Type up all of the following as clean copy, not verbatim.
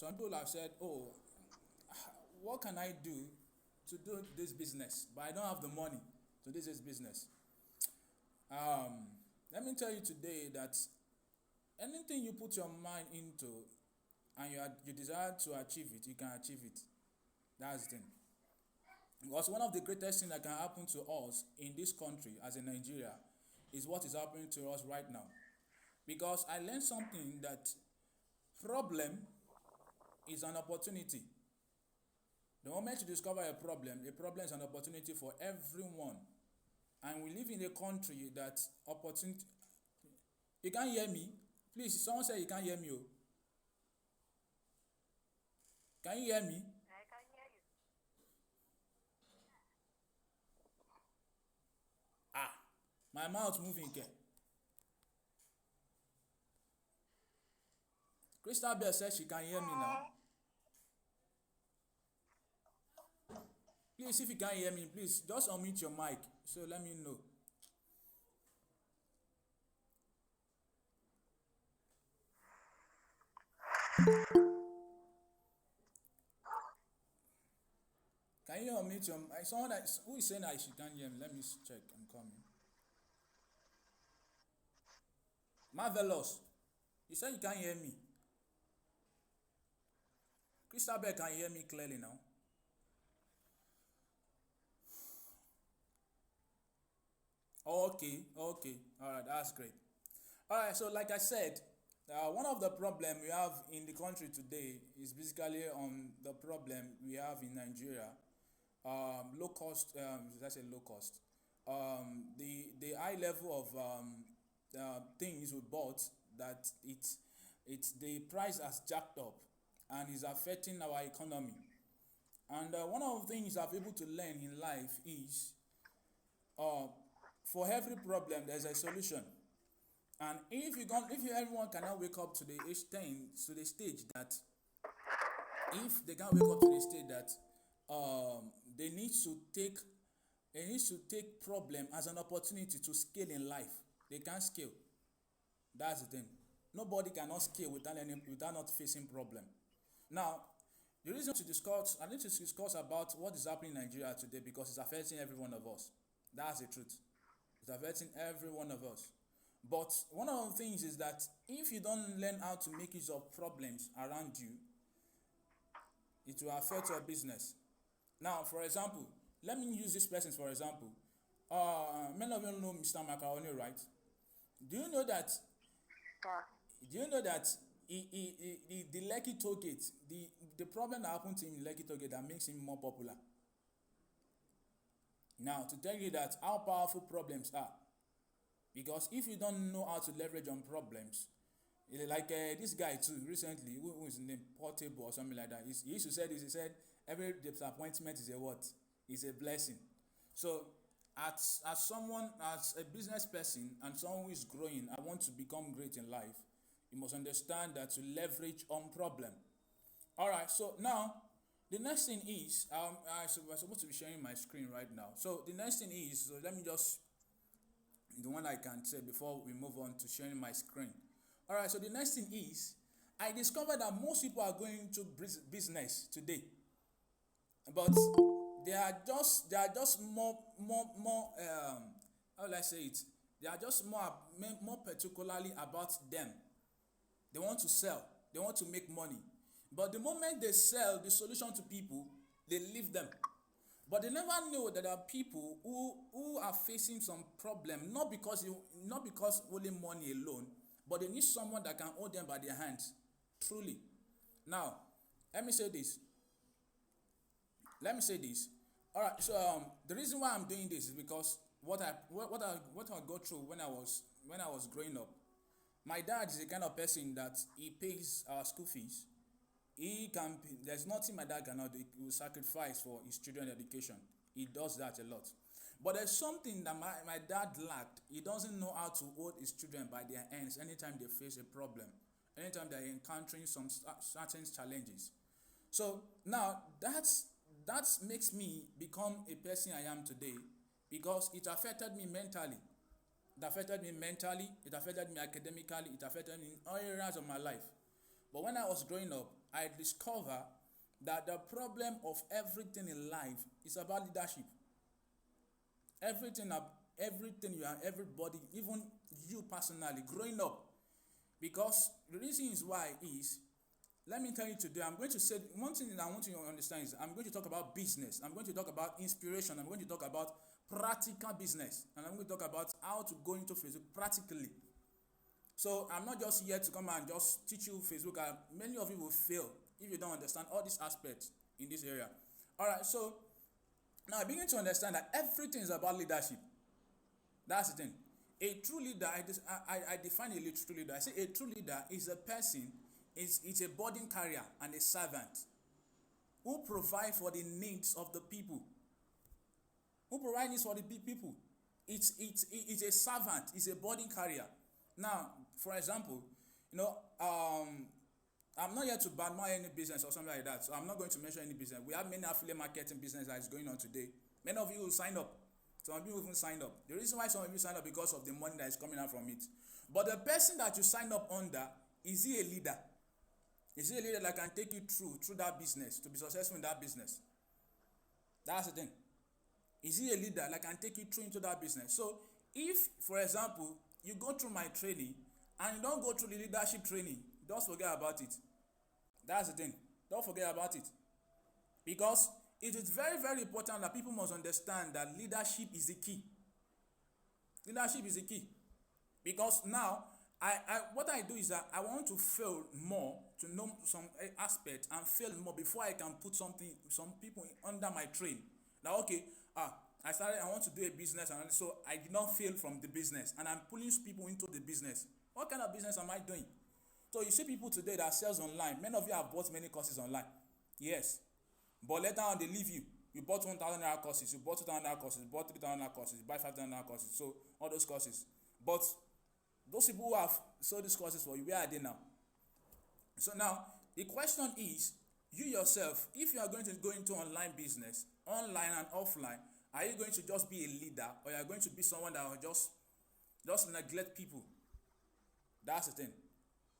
Some people have said, oh, what can I do to do this business? But I don't have the money to do this business. Um, Let me tell you today that anything you put your mind into and you desire to achieve it, you can achieve it. That's the thing. Because one of the greatest things that can happen to us in this country, as in Nigeria, is what is happening to us right now. Because I learned something that problem is an opportunity. The moment you discover a problem is an opportunity for everyone. And we live in a country that opportunity. You can't hear me? Please, someone say you can't hear me. Oh. Can you hear me? I can hear you. Ah, my mouth moving. Okay. Crystal Bell says she can hear me now. Please, if you can't hear me, please just unmute your mic. So let me know. Can you unmute your mic? Someone who is saying that she can't hear me? Let me check. I'm coming. Marvelous. You said you can't hear me. Crystal Bell can hear me clearly now. Okay. All right, that's great. All right, so like I said, one of the problem we have in the country today is basically on the problem we have in Nigeria. Low cost, let's say low cost. The high level of things we bought that it's the price has jacked up and is affecting our economy. And one of the things I've able to learn in life is uh, for every problem there's a solution. And if everyone cannot wake up to the stage that if they can't wake up to the stage that they need to take problem as an opportunity to scale in life. They can't scale. That's the thing. Nobody cannot scale without not facing problem. Now, the reason I need to discuss about what is happening in Nigeria today because it's affecting every one of us. That's the truth. It's affecting every one of us. But one of the things is that if you don't learn how to make use of problems around you, it will affect your business. Now, for example, let me use this person for example. Many of you know Mr. Macaroni, right? Do you know that? Do you know that the Lekki toll gate, the problem that happened to him in Lekki toll gate that makes him more popular? Now, to tell you that how powerful problems are, because if you don't know how to leverage on problems, like this guy too recently, who is named Portable or something like that, he used to say this. He said every disappointment is a what? Is a blessing. So as a business person and someone who is growing, I want to become great in life. You must understand that to leverage on problem. All right. So now the next thing is I'm supposed to be sharing my screen right now. So the next thing is, so let me just the one I can say before we move on to sharing my screen. All right, so the next thing is, I discovered that most people are going to business today, but they are just more how will I say it? They are just more particularly about them. They want to sell. They want to make money. But the moment they sell the solution to people, they leave them. But they never know that there are people who are facing some problem, not because only money alone, but they need someone that can hold them by their hands, truly. Now, let me say this. All right. So the reason why I'm doing this is because what I go through when I was growing up. My dad is the kind of person that he pays our school fees. There's nothing my dad cannot do. He will sacrifice for his children's education. He does that a lot. But there's something that my dad lacked. He doesn't know how to hold his children by their hands anytime they face a problem, anytime they're encountering some certain challenges. So now that makes me become a person I am today because it affected me mentally. It affected me mentally, it affected me academically, it affected me in all areas of my life. But when I was growing up, I discover that the problem of everything in life is about leadership. Everything you are, everybody, even you personally, growing up. Because the reason is why is, let me tell you today, I'm going to say, one thing that I want you to understand is, I'm going to talk about business. I'm going to talk about inspiration. I'm going to talk about practical business. And I'm going to talk about how to go into Facebook practically. So I'm not just here to come and just teach you Facebook. Many of you will fail if you don't understand all these aspects in this area. All right, so now I begin to understand that everything is about leadership. That's the thing. A true leader, I define a true leader. I say a true leader is a person, is a burden carrier and a servant who provide for the needs of the people. Who provide needs for the people. It's a servant, it's a burden carrier. Now, for example, I'm not here to badmouth any business or something like that, so I'm not going to mention any business. We have many affiliate marketing business that is going on today. Many of you will sign up. Some of you even signed up. The reason why some of you sign up because of the money that is coming out from it. But the person that you sign up under, is he a leader? Is he a leader that can take you through that business, to be successful in that business? That's the thing. Is he a leader that can take you through into that business? So if, for example, you go through my training and you don't go through the leadership training, don't forget about it. That's the thing. Don't forget about it. Because it is very, very important that people must understand that leadership is the key. Leadership is the key. Because now, what I do is that I want to fail more, to know some aspect and fail more before I can put some people under my train. Now, okay, I want to do a business, and so I did not fail from the business, and I'm pulling people into the business. What kind of business am I doing? So you see people today that sells online. Many of you have bought many courses online. Yes. But later on, they leave you. You bought 1,000 naira courses, you bought 2,000 naira courses, you bought 3,000 naira courses, you buy 5,000 naira courses. So all those courses. But those people who have sold these courses for you, where are they now? So now, the question is, you yourself, if you are going to go into online business, online and offline, are you going to just be a leader, or are you going to be someone that will just neglect people? That's the thing.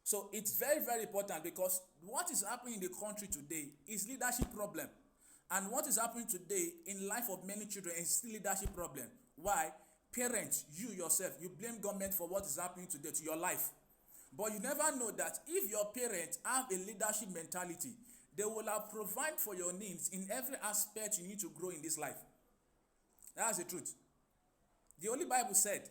So it's very, very important, because what is happening in the country today is leadership problem. And what is happening today in life of many children is still leadership problem. Why? Parents, you yourself, you blame government for what is happening today to your life. But you never know that if your parents have a leadership mentality, they will have provide for your needs in every aspect you need to grow in this life. That's the truth. The Holy Bible said,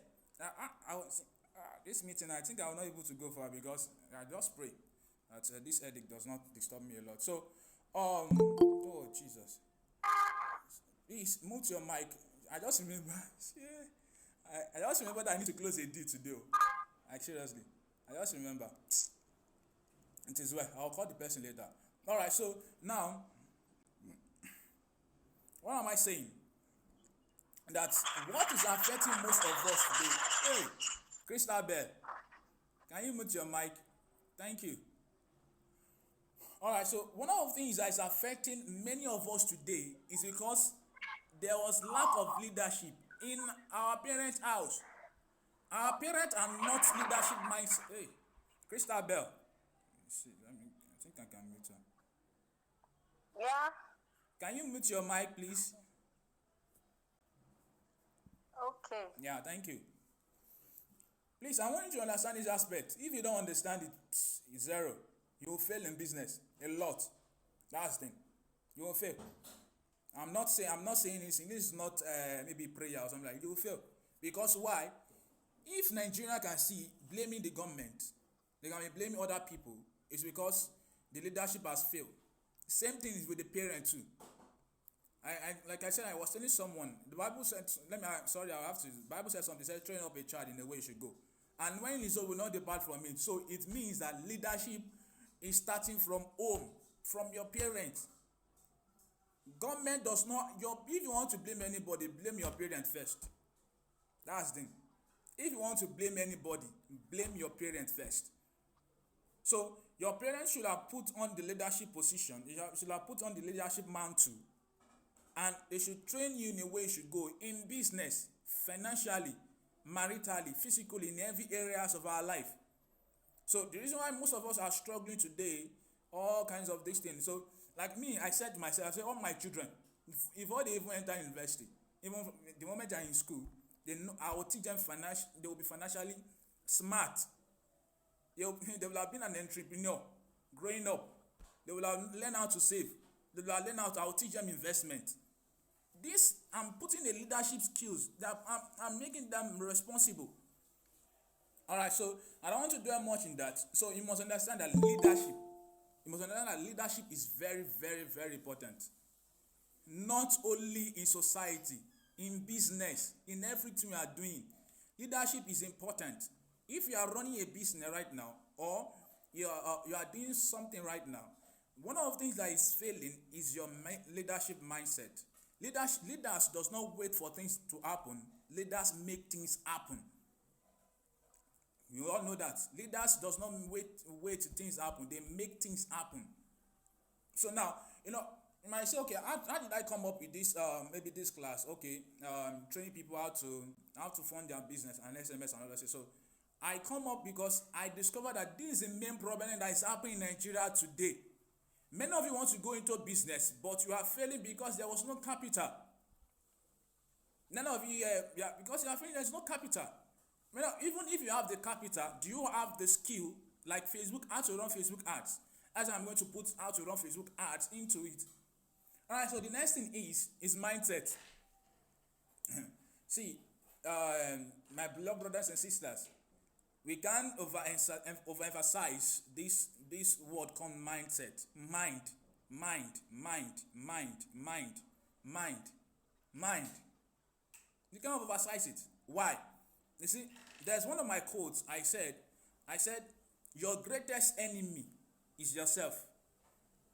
this meeting, I think I will not be able to go far, because I just pray that this headache does not disturb me a lot. So, oh Jesus, please mute your mic. I just remember, I just remember that I need to close a deal today. Like seriously, I just remember. It is well. I'll call the person later. All right. So now, what am I saying? That what is affecting most of us today? Hey, Crystal Bell, can you mute your mic? Thank you. All right, so one of the things that is affecting many of us today is because there was lack of leadership in our parents' house. Our parents are not leadership minds. Hey, Crystal Bell. See, I think I can mute her. Yeah. Can you mute your mic, please? Okay. Yeah, thank you. Please, I want you to understand this aspect. If you don't understand it, it's zero. You will fail in business a lot. That's the thing. You will fail. I'm not saying this. This is not maybe prayer or something like that. You will fail. Because why? If Nigeria can see blaming the government, they can be blaming other people, it's because the leadership has failed. Same thing is with the parent too. Like I said, I was telling someone, the Bible said, the Bible said something, it said, train up a child in the way he should go. And when he's old, will not depart from it. So it means that leadership is starting from home, from your parents. Government does not, if you want to blame anybody, blame your parents first. That's the thing. If you want to blame anybody, blame your parents first. So your parents should have put on the leadership position, they should have put on the leadership mantle, and they should train you in the way you should go in business, financially, maritally, physically, in every areas of our life. So the reason why most of us are struggling today all kinds of these things. So like me, I said to myself, I said all my children, if all they even enter university, even the moment they're in school, they know I will teach them financial. They will be financially smart. They will have been an entrepreneur growing up. They will have learned how to save. They will have learned how to. I will teach them investment. This I'm putting the leadership skills that I'm making them responsible. All right, so I don't want to dwell much in that. So you must understand that leadership. You must understand that leadership is very, very, very important. Not only in society, in business, in everything you are doing. Leadership is important. If you are running a business right now, or you are doing something right now, one of the things that is failing is your leadership mindset. Leaders does not wait for things to happen. Leaders make things happen. You all know that. Leaders does not wait till things happen. They make things happen. So now, you might say, okay, how did I come up with this, maybe this class? Okay, training people how to fund their business and SMS and all that. So I come up because I discovered that this is the main problem that is happening in Nigeria today. Many of you want to go into business, but you are failing because there was no capital. None of you, because you are failing, there is no capital. Even if you have the capital, do you have the skill, like Facebook, how to run Facebook ads? As I'm going to put how to run Facebook ads into it. All right, so the next thing is mindset. See, my beloved brothers and sisters, we can't overemphasize this word called mindset. Mind. You can't emphasize it. Why? You see, there's one of my quotes. I said, your greatest enemy is yourself.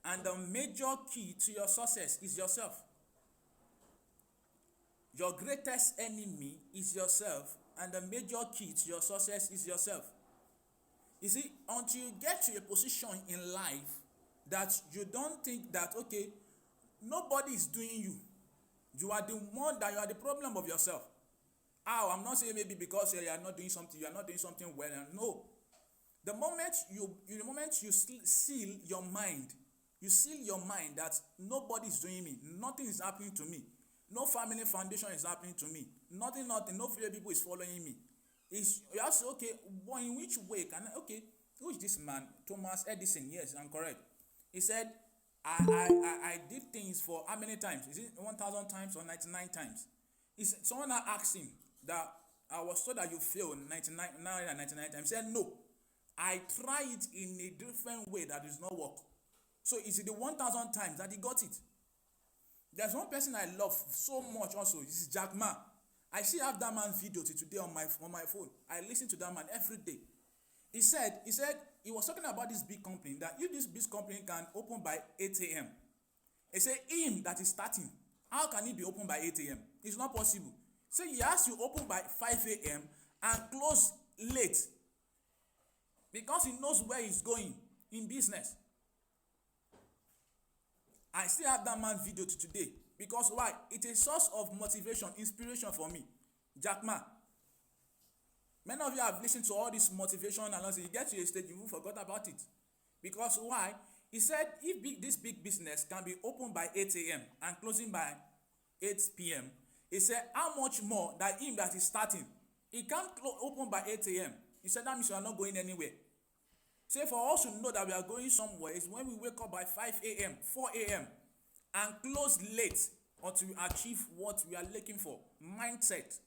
And the major key to your success is yourself. Your greatest enemy is yourself, and the major key to your success is yourself. You see, until you get to a position in life that you don't think that, okay, nobody is doing you. You are the one that you are the problem of yourself. I'm not saying maybe because you are not doing something well. No. The moment you seal your mind, that nobody is doing me, nothing is happening to me, no family foundation is happening to me, nothing, no few people is following me. You have to say, okay, well, in which way can I, okay, who is this man? Thomas Edison. Yes, I'm correct. He said, I did things for how many times? Is it 1,000 times or 99 times? Someone asked him that I was told that you failed 99 times. He said, no, I try it in a different way that does not work. So is it the 1,000 times that he got it? There's one person I love so much also. This is Jack Ma. I still have that man's video till today on my phone. I listen to that man every day. He said he was talking about this big company, that if this big company can open by 8 a.m. He said him that is starting, how can he be open by 8 a.m.? It's not possible. So he has to open by 5 a.m. and close late because he knows where he's going in business. I still have that man's video to today because why? It's a source of motivation, inspiration for me. Jack Ma. Many of you have listened to all this motivation and once you get to a stage, you will forget about it. Because why? He said if this big business can be opened by 8 a.m. and closing by 8 p.m., he said how much more than him that is starting? He can't open by 8 a.m. He said that means you are not going anywhere. Say for us to know that we are going somewhere is when we wake up by 5 a.m., 4 a.m. and close late until we achieve what we are looking for. Mindset.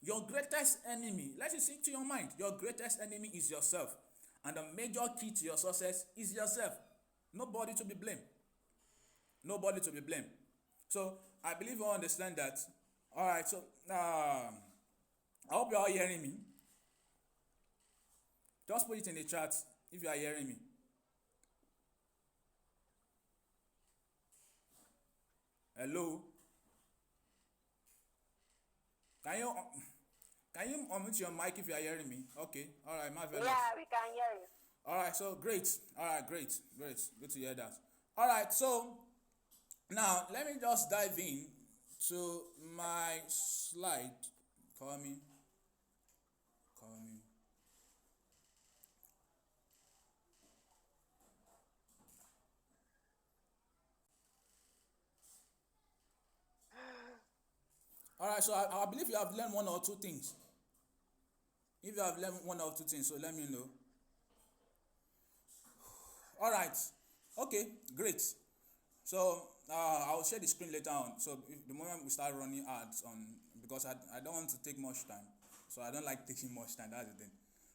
Your greatest enemy, let it sink to your mind. Your greatest enemy is yourself. And the major key to your success is yourself. Nobody to be blamed. Nobody to be blamed. So I believe you understand that. All right, so I hope you are hearing me. Just put it in the chat if you are hearing me. Hello? Can you unmute your mic if you are hearing me? Okay. All right, marvelous. Yeah, we can hear you. All right, so great. All right, great. Good to hear that. All right, so now let me just dive in to my slide. Call me. right, so I believe you have learned one or two things. If you have learned one or two things, so let me know. All right. Okay, great. So I'll share the screen later on. So if, the moment we start running ads on, because I don't want to take much time. So I don't like taking much time. That's the thing.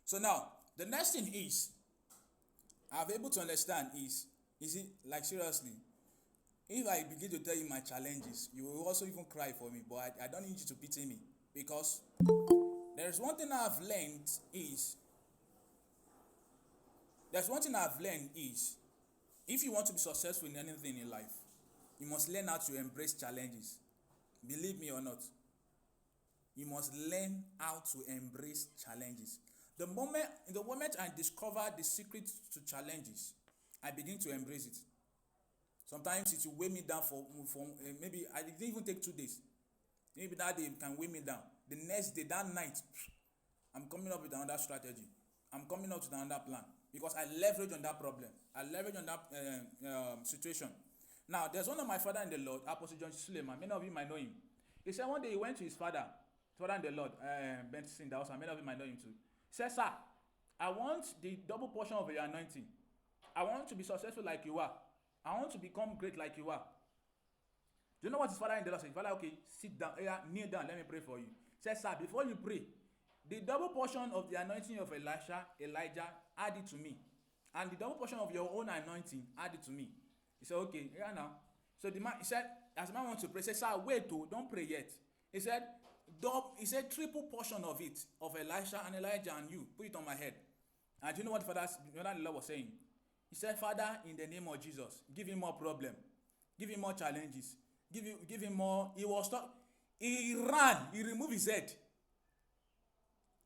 So now the next thing is I'm able to understand is it like seriously, if I begin to tell you my challenges, you will also even cry for me. But I don't need you to pity me, because there is one thing I've learned is there's one thing I've learned is if you want to be successful in anything in life, you must learn how to embrace challenges. Believe me or not, you must learn how to embrace challenges. The moment I discover the secret to challenges, I begin to embrace it. Sometimes it will weigh me down for maybe I didn't even take 2 days. Maybe that day can weigh me down. The next day, that night, I'm coming up with another strategy. I'm coming up with another plan because I leverage on that problem. I leverage on that situation. Now, there's one of my father in the Lord, Apostle John Suleiman. Many of you might know him. He said one day he went to his father in the Lord, Benson Dawson. Many of you might know him too. He said, "Sir, I want the double portion of your anointing. I want to be successful like you are. I want to become great like you are." Do you know what his father in the Lord said? His father, okay, sit down, kneel down, let me pray for you. He said, "Sir, before you pray, the double portion of the anointing of Elijah, add it to me. And the double portion of your own anointing, add it to me." He said, "Okay, yeah now." So the man, he said, as the man wants to pray, he said, "Sir, wait, oh, don't pray yet." He said, triple portion of it, of Elisha and Elijah and you, put it on my head. And do you know what the Lord was saying? He said, "Father, in the name of Jesus, give him more problem, give him more challenges, give him more." He was stuck. He ran. He removed his head.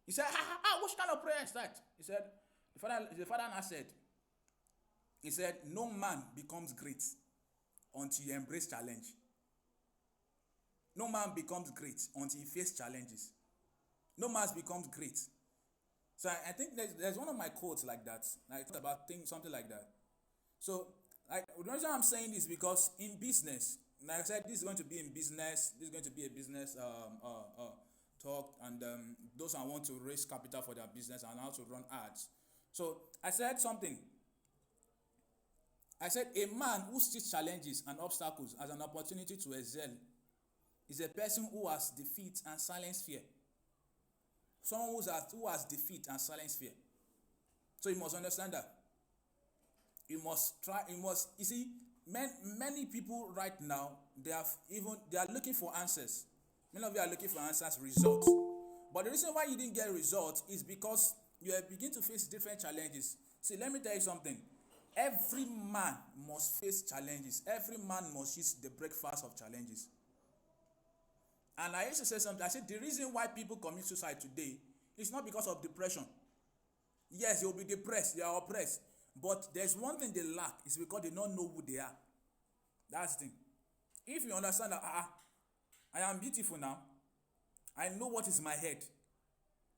He said, "What kind of prayer is that?" He said, the father now said, he said, "No man becomes great until you embrace challenge. No man becomes great until he faces challenges. No man becomes great." So I think there's one of my quotes like that. I thought about things, something like that. So like the reason I'm saying this because in business, like I said, this is going to be in business. This is going to be a business talk, and those who want to raise capital for their business and how to run ads. So I said something. I said a man who sees challenges and obstacles as an opportunity to excel is a person who has defeat and silence fear. Someone who has defeat and silence fear. So you must understand that. You see, many people right now, they are looking for answers. Many of you are looking for answers, results. But the reason why you didn't get results is because you begin to face different challenges. See, let me tell you something. Every man must face challenges. Every man must use the breakfast of challenges. And I used to say something. I said the reason why people commit suicide today is not because of depression. Yes, you'll be depressed, you are oppressed. But there's one thing they lack, is because they don't know who they are. That's the thing. If you understand that, I am beautiful now. I know what is my head.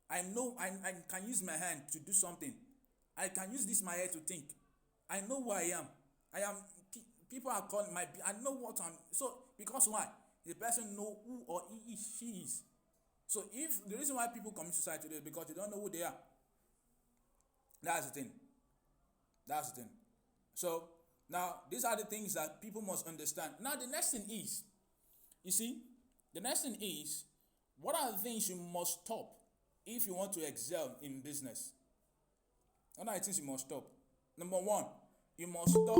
I know I can use my hand to do something. I can use this my head to think. I know who I am. People are calling I know what I'm. So, because why? The person know who or she is. So, if the reason why people commit suicide today is because they don't know who they are. That's the thing. That's the thing. So, now, these are the things that people must understand. Now, the next thing is, you see, what are the things you must stop if you want to excel in business? What are the things you must stop? Number one, you must stop.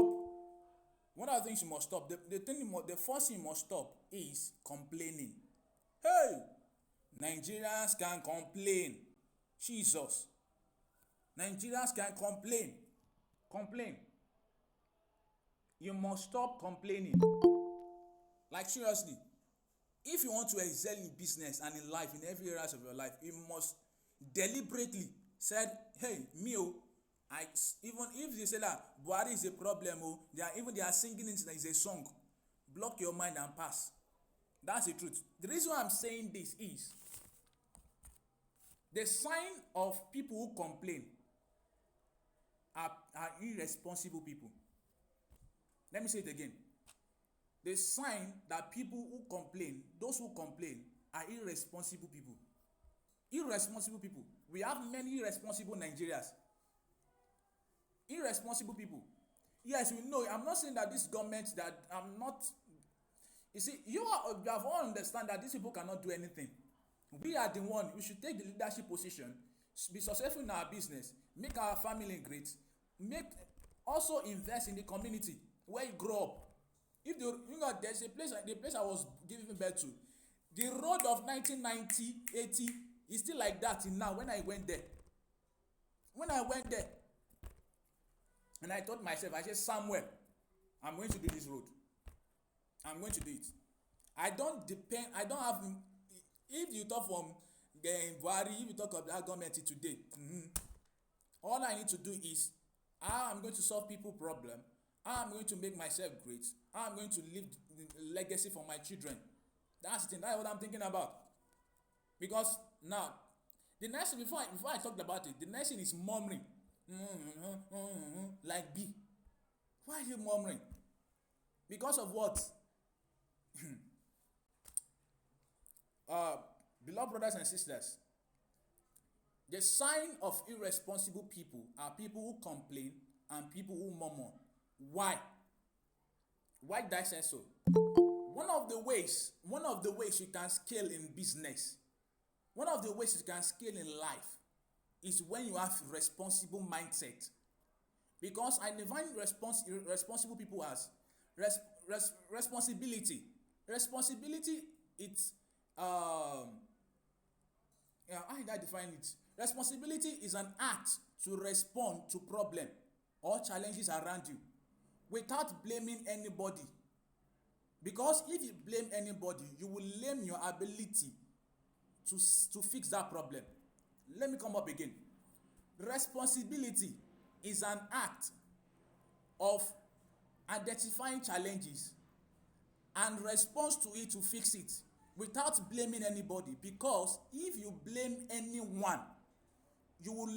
What are the things you must stop? The first thing you must stop is complaining. Hey, Nigerians can complain. Jesus. Nigerians can complain. Complain. You must stop complaining. Like seriously. If you want to excel in business and in life, in every areas of your life, you must deliberately say, "Hey, me, even if they say that Buhari is a problem, they are singing it as a song. Block your mind and pass." That's the truth. The reason why I'm saying this is the sign of people who complain are irresponsible people. Let me say it again. The sign that people who complain, those who complain, are irresponsible people. Irresponsible people. We have many irresponsible Nigerians. Irresponsible people. Yes, we know. I'm not saying that this government, that I'm not. You see, you have all understand that these people cannot do anything. We are the one. We should take the leadership position, be successful in our business, make our family great, also invest in the community where you grow up. If there's a place, the place I was giving birth to, the road of 1990, 80 is still like that till now. When I went there, and I told myself, I said, Samuel, I'm going to do this road. I'm going to do it. I don't have, if you talk from Buhari, if you talk of that government today, all I need to do is, I'm going to solve people problem. I'm going to make myself great. I'm going to leave legacy for my children. That's the thing. That's what I'm thinking about. Because now, the next thing, before I talked about it, the next thing is murmuring. Like B. Why are you murmuring? Because of what? Beloved brothers and sisters, the sign of irresponsible people are people who complain and people who murmur. Why? Why did I say so? One of the ways you can scale in business, one of the ways you can scale in life is when you have responsible mindset. Because I define responsible people as responsibility. Responsibility, it's how did I define it? Responsibility is an act to respond to problem or challenges around you without blaming anybody. Because if you blame anybody, you will lame your ability to fix that problem. Let me come up again. Responsibility is an act of identifying challenges and response to it to fix it without blaming anybody. Because if you blame anyone, you will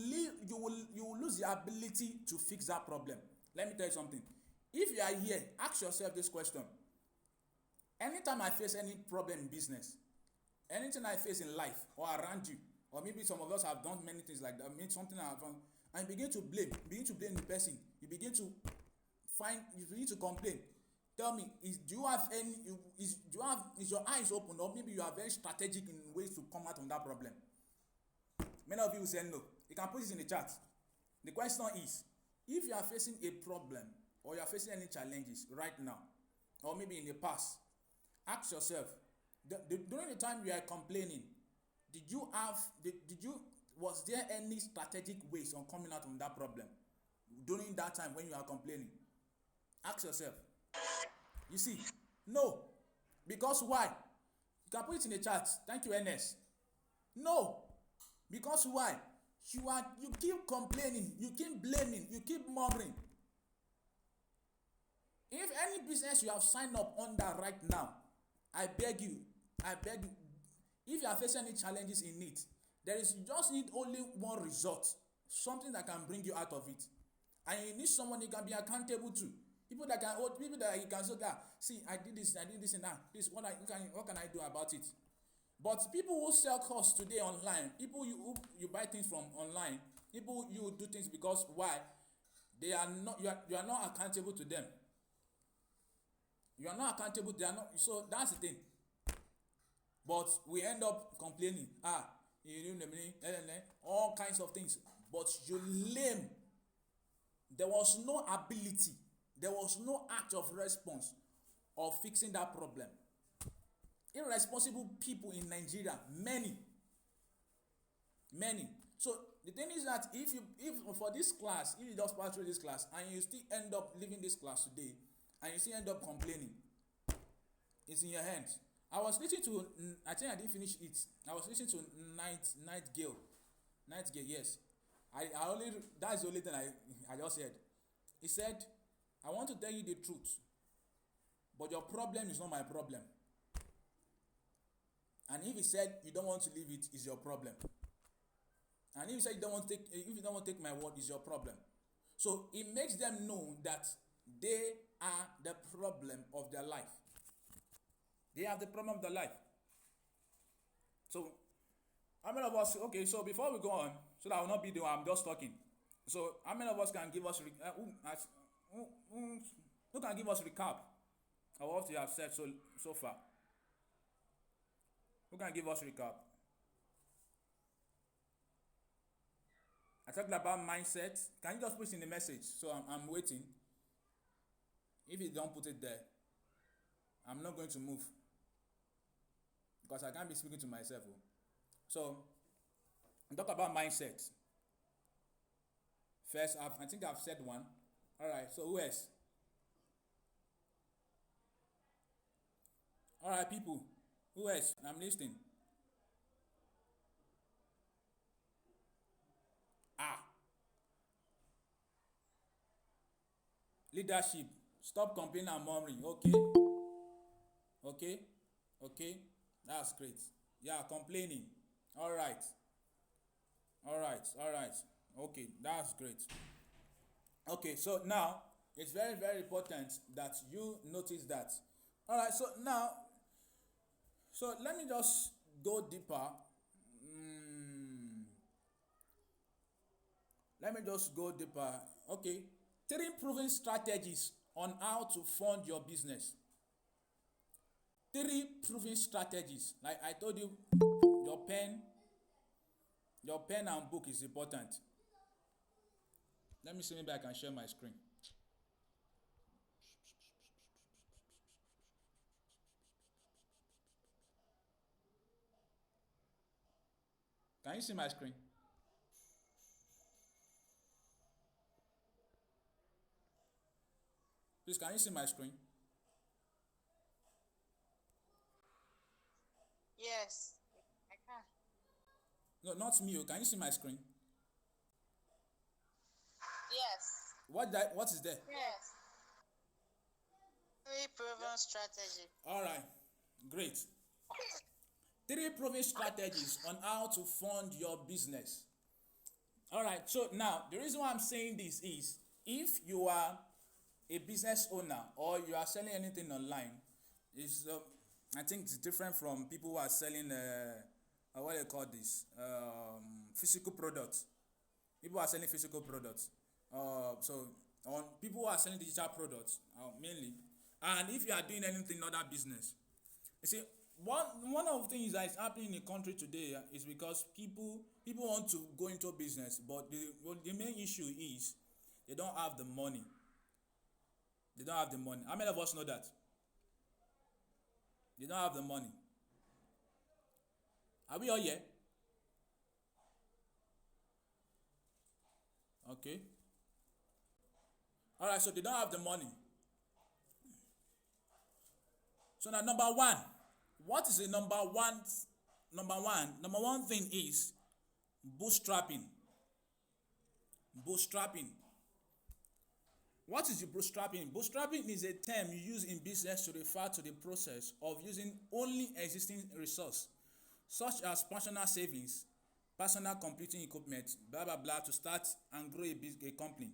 lose the ability to fix that problem. Let me tell you something. If you are here, ask yourself this question. Anytime I face any problem in business, anything I face in life or around you, or maybe some of us have done many things like that, made something I have done, and you begin to blame the person, you begin to complain. Tell me, is your eyes open, or maybe you are very strategic in ways to come out on that problem? Many of you will say no. You can put it in the chat. The question is, if you are facing a problem or you are facing any challenges right now, or maybe in the past, ask yourself, during the time you are complaining, was there any strategic ways on coming out on that problem during that time when you are complaining? Ask yourself. You see, no. Because why? You can put it in the chat. Thank you, NS. No. Because why? You keep complaining, you keep blaming, you keep murmuring. If any business you have signed up under right now, I beg you, if you are facing any challenges in it, you just need only one result, something that can bring you out of it. And you need someone you can be accountable to. People that you can say that, see, I did this and that. What can I do about it? But people who sell course today online, people you buy things from online, people you do things because why? They are not, you are not accountable to them. You are not accountable, they are not, so that's the thing. But we end up complaining, all kinds of things. But you lame. There was no ability, there was no act of response of fixing that problem. Irresponsible people in Nigeria, many. So the thing is that if for this class, if you just pass through this class and you still end up leaving this class today and you still end up complaining, it's in your hands. I was listening to, I think I didn't finish it. I was listening to Nightingale, yes. That's the only thing I just said. He said, I want to tell you the truth, but your problem is not my problem. And if he said you don't want to leave it, is your problem. And if he said you don't want to take my word, is your problem. So it makes them know that they are the problem of their life. They have the problem of their life. So how many of us? Okay, so before we go on, so that I will not be the one I'm just talking. So how many of us can give us who, who, who can give us recap of what we have said so far? Who can give us recap? I talked about mindset. Can you just put it in the message? So I'm waiting. If you don't put it there, I'm not going to move because I can't be speaking to myself. Oh. So talk about mindset. First, I think I've said one. All right. So who else? All right, people. Who else? I'm listening. Ah, leadership. Stop complaining and murmuring. Okay. Okay. Okay. That's great. Yeah, complaining. All right. All right. All right. Okay, that's great. Okay, so now it's very, very important that you notice that. All right, so now, so let me just go deeper. Mm, let me just go deeper. Okay, three proven strategies on how to fund your business. Three proven strategies. Like I told you, your pen, your pen and book is important. Let me see, maybe I can share my screen. Can you see my screen? Please, can you see my screen? Yes, I can. No, not me. Can you see my screen? Yes. What is there? Yes. Very proven strategy. All right, great. Three proven strategies on how to fund your business. All right, so now the reason why I'm saying this is if you are a business owner or you are selling anything online, is I think it's different from people who are selling what do they call this, physical products. People are selling physical products. So on people who are selling digital products mainly, and if you are doing anything other business, you see, one of the things that is happening in the country today is because people want to go into business, but the main issue is they don't have the money. They don't have the money. How many of us know that? They don't have the money. Are we all here? Okay. All right. So they don't have the money. So now number one, what is the number one? Number one thing is bootstrapping. Bootstrapping. What is the bootstrapping? Bootstrapping is a term you use in business to refer to the process of using only existing resource, such as personal savings, personal computing equipment, blah blah blah, to start and grow a company.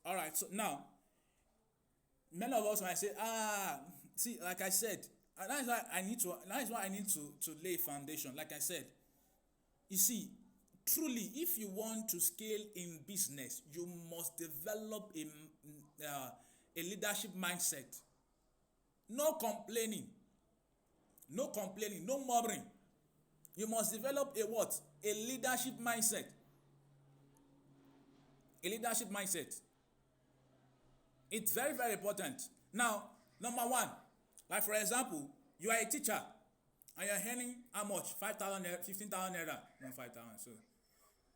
All right. So now, many of us when I say see, like I said, that is why I need to. That is why I need to lay a foundation. Like I said, you see, truly, if you want to scale in business, you must develop a leadership mindset. No complaining, no complaining, no murmuring. You must develop a what? A leadership mindset. A leadership mindset. It's very, very important. Now, number one, like for example, you are a teacher and you're earning how much? 5,000 naira, 15,000 naira, not 5,000. So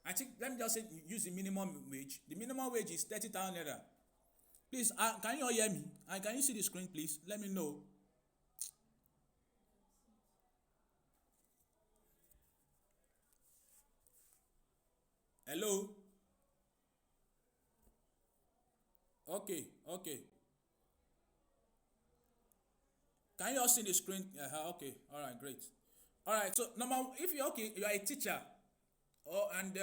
I think let me just say use the minimum wage. The minimum wage is 30,000 naira. Please, can you all hear me? And can you see the screen, please? Let me know. Hello. Okay, okay. Can you all see the screen? Okay, all right, great. All right, so number, if you're okay, you are a teacher, and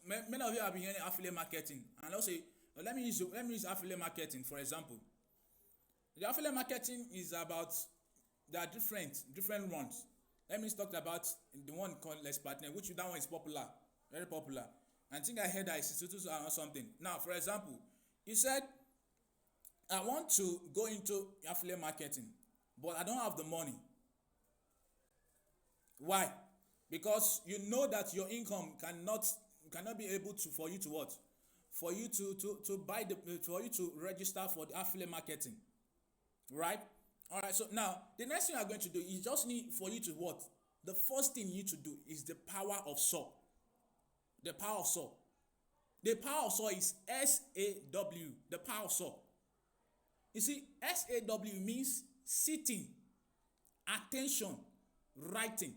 many of you have been hearing affiliate marketing, and also let me use affiliate marketing for example. The affiliate marketing is about, there are different ones. Let me talk about the one called Less Partner, which that one is popular, very popular. I think I heard that it's or something. Now, for example, you said, I want to go into affiliate marketing, but I don't have the money. Why? Because you know that your income cannot be able to for you to what? For you to buy the for you to register for the affiliate marketing. Right? All right. So now the next thing you are going to do is just need for you to what? The first thing you need to do is the power of SAW. The power of SAW. The power of SAW is SAW. The power of SAW. You see, SAW means sitting, attention, writing.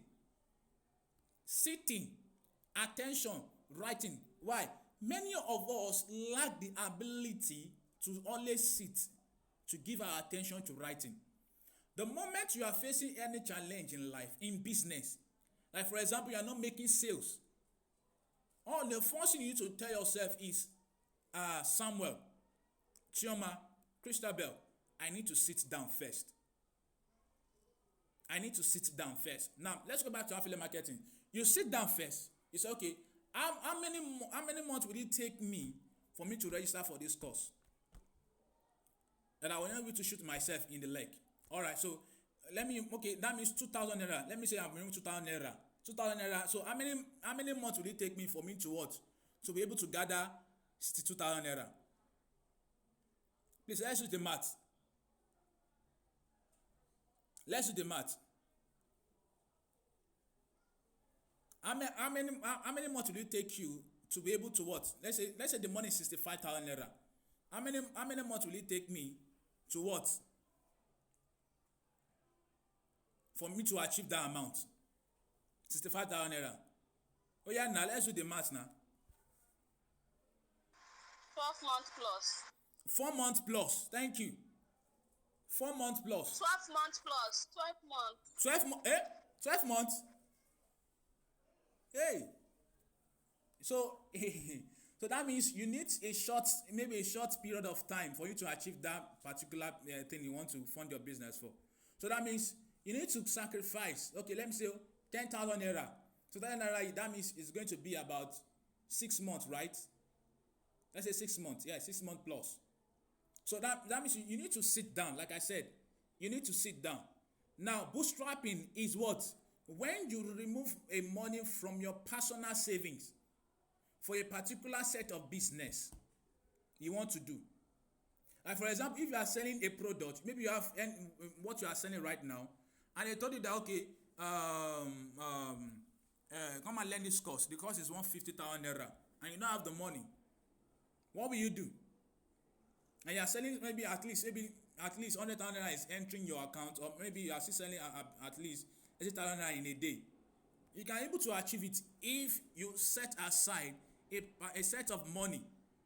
Sitting, attention, writing. Why? Many of us lack the ability to always sit, to give our attention to writing. The moment you are facing any challenge in life, in business, like for example, you are not making sales, all the first thing you need to tell yourself is, Samuel, Chioma, Christabel, I need to sit down first. I need to sit down first. Now, let's go back to affiliate marketing. You sit down first. You say, okay, how many months will it take me for me to register for this course? That I will not be able to shoot myself in the leg. All right, so that means 2,000 naira. Let me say I'm bringing 2,000 naira. 2,000 naira. So how many months will it take me for me to what? To be able to gather 62,000 naira? Please, let's do the math. Let's do the math. How many months will it take you to be able to what? Let's say the money is 65,000 naira. How many months will it take me to what? For me to achieve that amount? 65,000 naira. Oh yeah, now let's do the math now. 12 months plus. 4 months plus. Thank you. 4 months plus. 12 months plus. 12 months. 12 months. 12 months. Hey. So that means you need maybe a short period of time for you to achieve that particular thing you want to fund your business for. So that means you need to sacrifice. Okay, let me say 10,000 naira. So that means it's going to be about 6 months, right? Let's say 6 months. Yeah, 6 months plus. So that means you need to sit down. Like I said, you need to sit down. Now, bootstrapping is what? When you remove a money from your personal savings for a particular set of business you want to do. Like for example, if you are selling a product, maybe you have what you are selling right now, and they told you that, okay, come and learn this course. The course is 150,000 naira, and you don't have the money. What will you do? And you are selling maybe at least 100,000 naira is entering your account, or maybe you are still selling at least 80,000 naira in a day. You can be able to achieve it if you set aside a set of money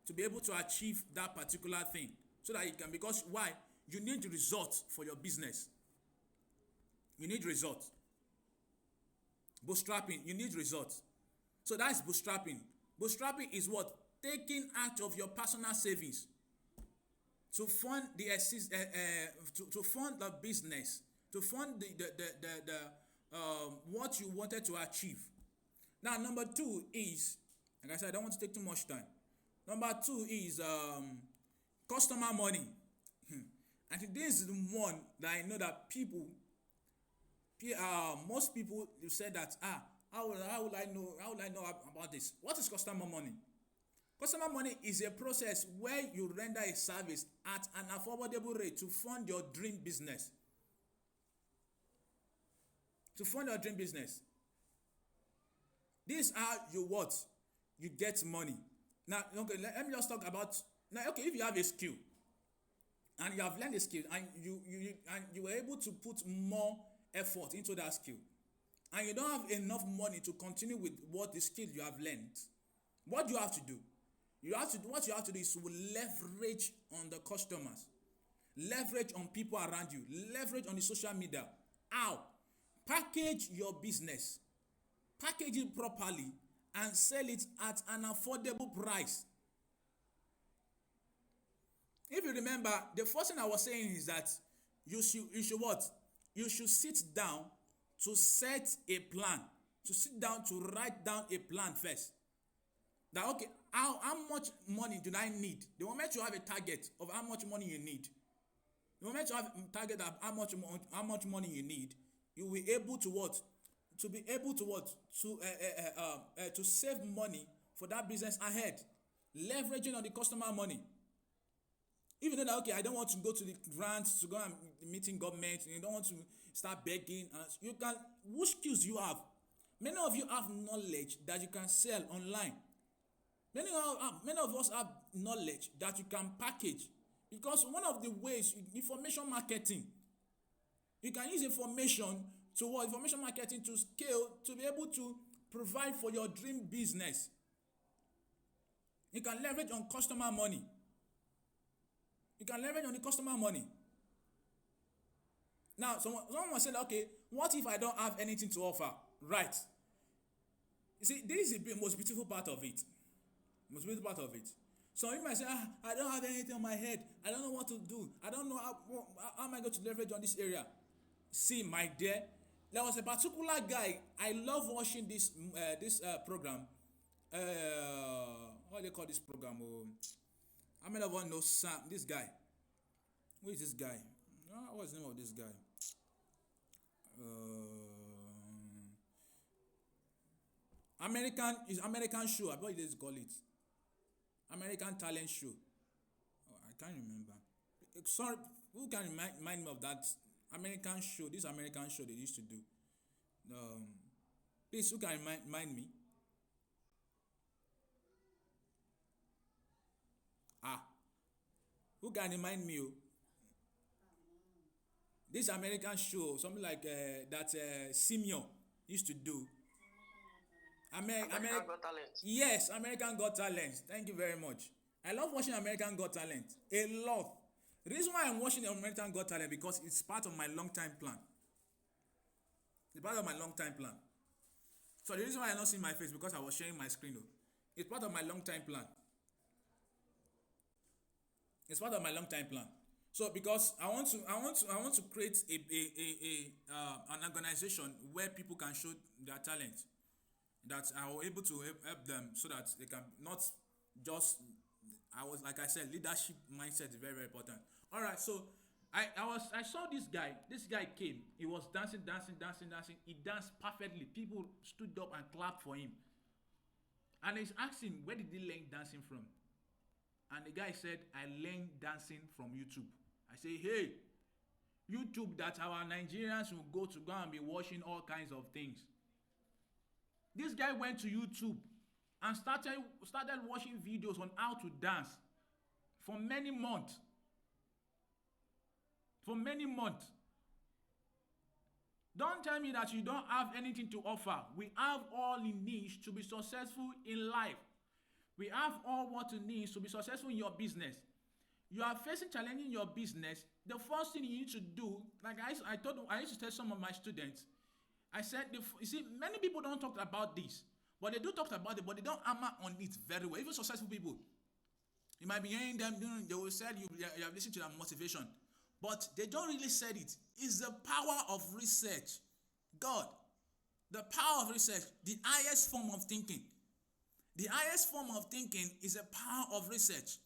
to be able to achieve that particular thing, so that you can, because why? You need results for your business. You need results. Bootstrapping, you need results. So that's bootstrapping. Bootstrapping is what? Taking out of your personal savings to fund to fund the business, to fund the what you wanted to achieve. Now, number 2 is, like I said, I don't want to take too much time. Number 2 is customer money. I think this is the one that I know that most people say that how would I know about this? What is customer money? Customer money is a process where you render a service at an affordable rate to fund your dream business. To fund your dream business. This is how you get money. Now, okay, let me just talk about, now, okay, if you have a skill and you have learned a skill and you were able to put more effort into that skill, and you don't have enough money to continue with what the skill you have learned, what do you have to do? What you have to do is to leverage on the customers, leverage on people around you, leverage on the social media. How? Package your business, package it properly, and sell it at an affordable price. If you remember, the first thing I was saying is that you should what? You should sit down, to set a plan, to sit down, to write down a plan first. That okay, how much money do I need? The moment you have a target of how much money you need, the moment you have a target of how much money you need, you will be able to what? To be able to what? To save money for that business ahead, leveraging on the customer money. If you know that okay, I don't want to go to the grants to go and meeting government, you don't want to start begging, and you can. Which skills you have? Many of you have knowledge that you can sell online. Many of us have knowledge that you can package, because one of the ways, information marketing, you can use information to what? Information marketing to scale, to be able to provide for your dream business. You can leverage on customer money. You can leverage on the customer money. Now, someone will say, okay, what if I don't have anything to offer? Right. You see, this is the most beautiful part of it. Most beautiful part of it. So you might say, I don't have anything on my head. I don't know what to do. I don't know how am I going to leverage on this area. See, my dear, there was a particular guy. I love watching this program. What do they call this program? How many of us know Sam? This guy. Who is this guy? What's the name of this guy? American show. I believe they call it American Talent Show. Oh, I can't remember. Sorry, who can remind me of that American show? This American show they used to do. Please, who can remind me? Who can remind me? This American show, something like that Simeon used to do. American Got Talent. Yes, American Got Talent. Thank you very much. I love watching American Got Talent a lot. The reason why I'm watching American Got Talent because it's part of my long-time plan. It's part of my long-time plan. So the reason why I don't see my face because I was sharing my screen. It's part of my long-time plan. It's part of my long-time plan. So because I want to create an organization where people can show their talent, that I was able to help them so that they can not just, like I said, leadership mindset is very, very important. All right, so I saw this guy. This guy came. He was dancing. He danced perfectly. People stood up and clapped for him. And he's asking, where did he learn dancing from? And the guy said, I learned dancing from YouTube. I say, hey, YouTube that our Nigerians will go and be watching all kinds of things. This guy went to YouTube and started watching videos on how to dance for many months. Don't tell me that you don't have anything to offer. We have all it needs to be successful in life. We have all what it needs to be successful in your business. You are facing challenge in your business. The first thing you need to do, like I used to tell some of my students, I said, you see, many people don't talk about this, but they do talk about it, but they don't hammer on it very well. Even successful people, you might be hearing them doing, they will say you have listened to their motivation, but they don't really say it. It's the power of research. God, the power of research, the highest form of thinking. The highest form of thinking is a power of research.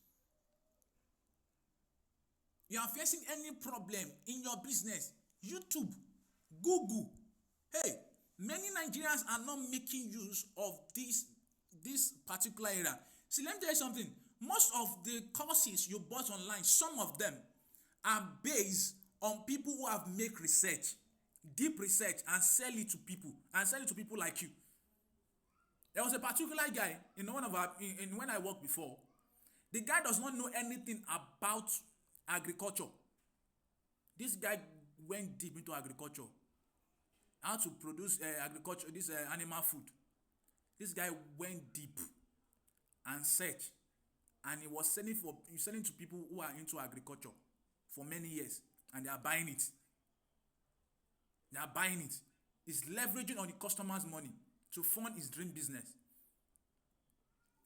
You are facing any problem in your business, YouTube, Google. Hey, many Nigerians are not making use of this particular area. See, let me tell you something. Most of the courses you bought online, some of them are based on people who have made research, deep research, and sell it to people like you. There was a particular guy in when I worked before. The guy does not know anything about agriculture. This guy went deep into agriculture, how to produce agriculture, animal food. This guy went deep and searched, and he was selling to people who are into agriculture for many years, and they are buying it. He's leveraging on the customer's money to fund his dream business.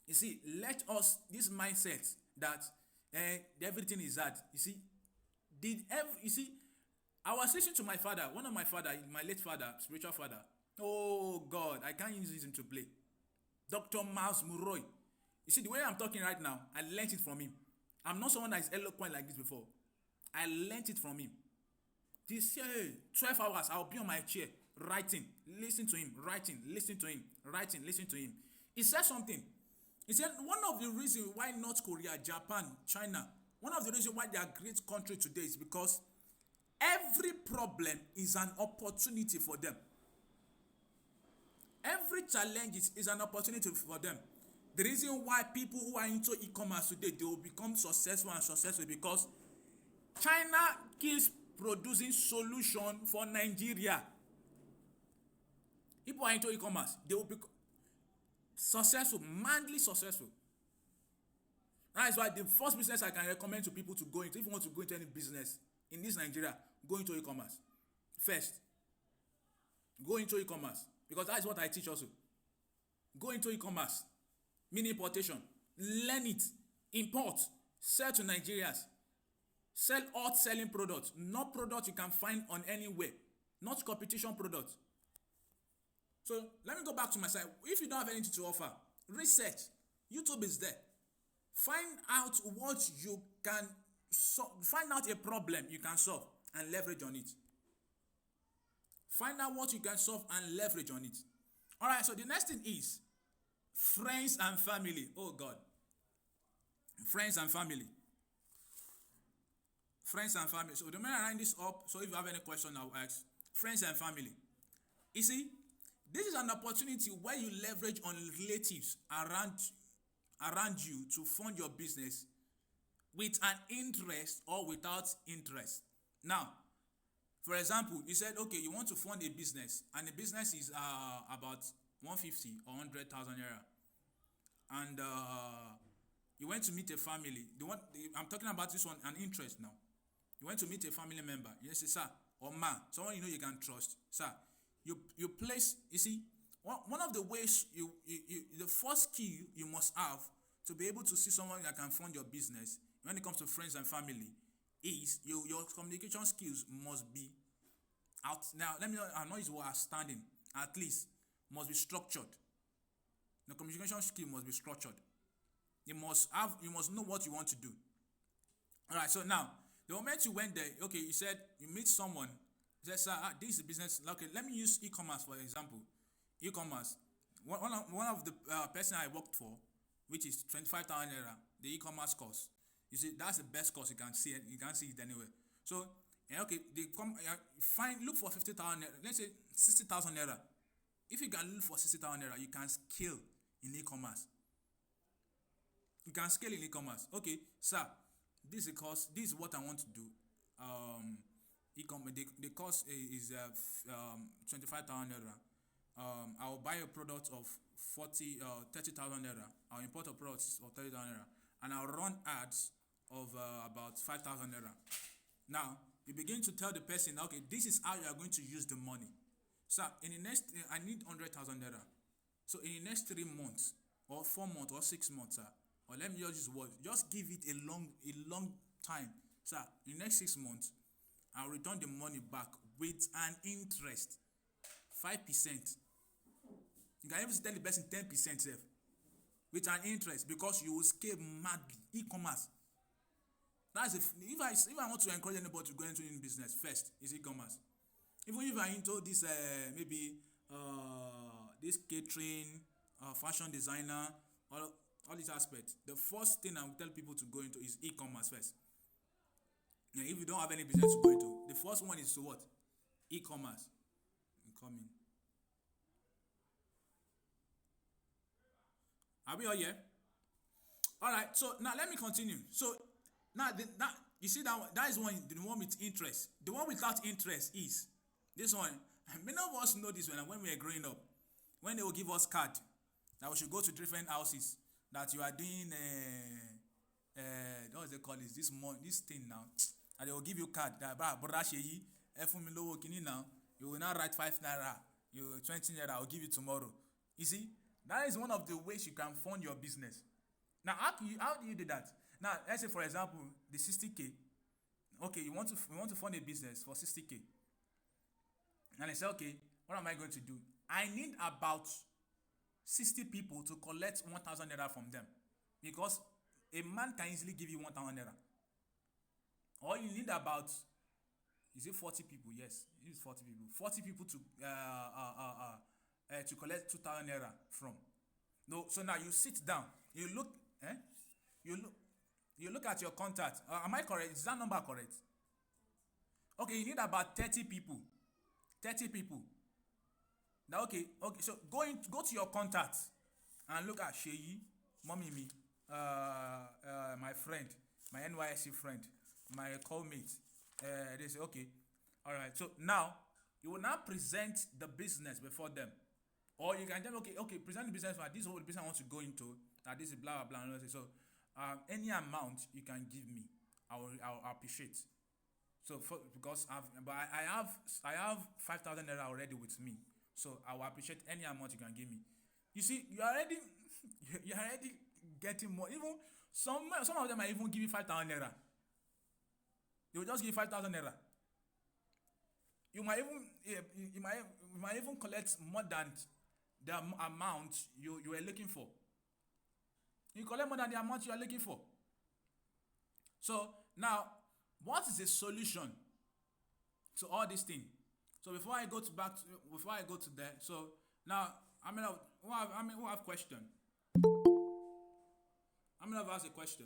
You see, this mindset that everything is hard. You see, I was listening to my father, one of my father, my late father, spiritual father. Oh God, I can't use him to play. Dr. Miles Muroy. You see, the way I'm talking right now, I learned it from him. I'm not someone that is eloquent like this before. I learned it from him. This 12 hours, I'll be on my chair, writing, listening to him, writing, listening to him, writing, listening to him. He said something. He said one of the reasons why North Korea, Japan, China, one of the reasons why they are great country today is because every problem is an opportunity for them. Every challenge is an opportunity for them. The reason why people who are into e-commerce today, they will become successful and successful because China keeps producing solution for Nigeria. People are into e-commerce, they will become successful, madly successful. That is why the first business I can recommend to people to go into, if you want to go into any business in this Nigeria, go into e-commerce. First, go into e-commerce because that is what I teach also. Go into e-commerce, mini importation, learn it, import, sell to Nigerians, sell hot selling products, not products you can find on anywhere, not competition products. So let me go back to my side. If you don't have anything to offer, research. YouTube is there. Find out what you can find out a problem you can solve and leverage on it. Find out what you can solve and leverage on it. All right, so the next thing is friends and family. Oh God. Friends and family. Friends and family. So the minute I line this up, so if you have any question, I'll ask. Friends and family. You see, this is an opportunity where you leverage on relatives around you to fund your business with an interest or without interest. Now, for example, you said, okay, you want to fund a business, and the business is about 150 or 100,000 naira, and you went to meet a family. I'm talking about this one, an interest now. You went to meet a family member. You say, sir, or ma, someone you know you can trust, sir. You place, you see, one of the ways the first key you must have to be able to see someone that can fund your business when it comes to friends and family is your communication skills must be out. Now, let me not use the word outstanding, at least must be structured. The communication skill must be structured. You must know what you want to do. All right, so now, the moment you went there, okay, you said you meet someone, you said, sir, this is a business. Okay, let me use e-commerce for example. E-commerce. One of the person I worked for, which is 25,000 naira, the e-commerce course. You see, that's the best course you can see. You can't see it anywhere. So, okay, they come look for 50,000 naira. Let's say 60,000 naira. If you can look for 60,000 naira, you can scale in e-commerce. You can scale in e-commerce. Okay, sir, this is a course. This is what I want to do. The cost is 25,000 naira. I will buy a product of 30,000 naira. I'll import a product of 30,000 naira, and I'll run ads of about 5,000 naira. Now you begin to tell the person, okay, this is how you are going to use the money. Sir, in the next, I need 100,000 naira. So in the next 3 months, or 4 months, or 6 months, sir, or let me just give it a long time, sir. In the next 6 months, I'll return the money back with an interest, 5%. You can even tell the person 10% with an interest because you will scale madly. E-commerce. That's if I want to encourage anybody to go into in business, first is e-commerce. Even if I into this maybe this catering, fashion designer, all these aspects, the first thing I will tell people to go into is e-commerce first. And if you don't have any business to go into, the first one is to what? E-commerce. Incoming. Are we all here? All right. So now let me continue. So now you see that is one, the one with interest. The one without interest is this one. Many of us know this when we were growing up. When they will give us card that we should go to different houses that you are doing what they call this thing now. And they will give you card that now. You will now write 5 naira, 20 naira, I'll give you tomorrow. You see, that is one of the ways you can fund your business. Now, how do you do that? Now, let's say for example, the 60K. okay, you want to fund a business for 60K. And I say, okay, what am I going to do? I need about 60 people to collect 1,000 naira from them. Because a man can easily give you 1,000 naira. Or you need about, is it 40 people? Yes, it is 40 people. 40 people to collect 2,000 naira from. No, so now you sit down, you look, you look at your contact. Am I correct? Is that number correct? Okay, you need about 30 people. 30 people. Now, okay, so go to your contact and look at Sheyi, Mommy me, my friend, my NYSC friend, my callmate. They say, okay, all right. So now you will now present the business before them, or you can tell them, okay, present the business. This is what the business I want to go into. That this is blah blah blah. So any amount you can give me, I'll appreciate. So because I have 5,000 naira already with me, so I will appreciate any amount you can give me. You see, you're already getting more. Even some of them might even give you 5,000 naira. They will just give you 5,000 naira. You might even collect more than the amount you were looking for. You collect more than the amount you are looking for. So now, what is the solution to all these things? So before I go to that, so now who have question? I'm gonna ask a question.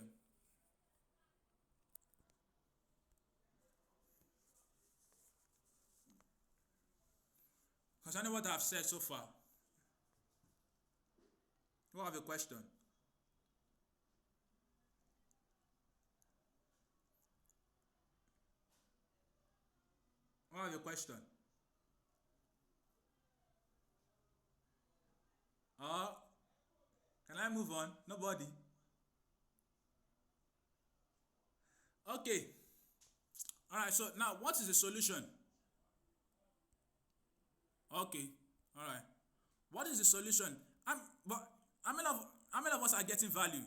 Concerning what I've said so far, who have a question? Who have a question? Can I move on? Nobody? Okay. Alright, so now what is the solution? Okay. Alright. What is the solution? How many of us are getting value?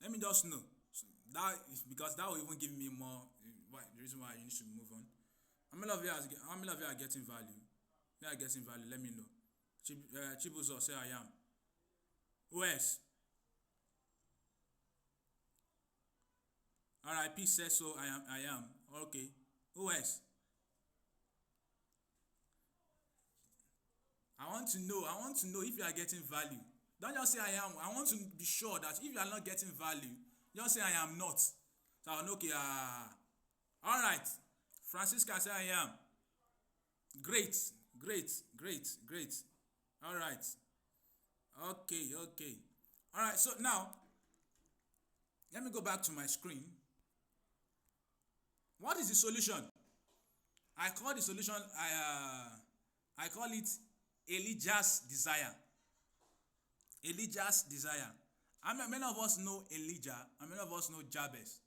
Let me just know. So that is because that will even give me more. The reason why you need to move on. How many of you are getting value? If you are getting value, let me know. Chibuzo say I am. Who else? RIP says so. I am. Okay. Who else? I want to know if you are getting value. Don't just say I am. I want to be sure that if you are not getting value, just say I am not. So I know, okay. All right. Francisca say I am. Great. All right. Okay. All right. So now, let me go back to my screen. What is the solution? I call the solution. I call it Elijah's desire. Elijah's desire. Many of us know Elijah, and many of us know Jabez.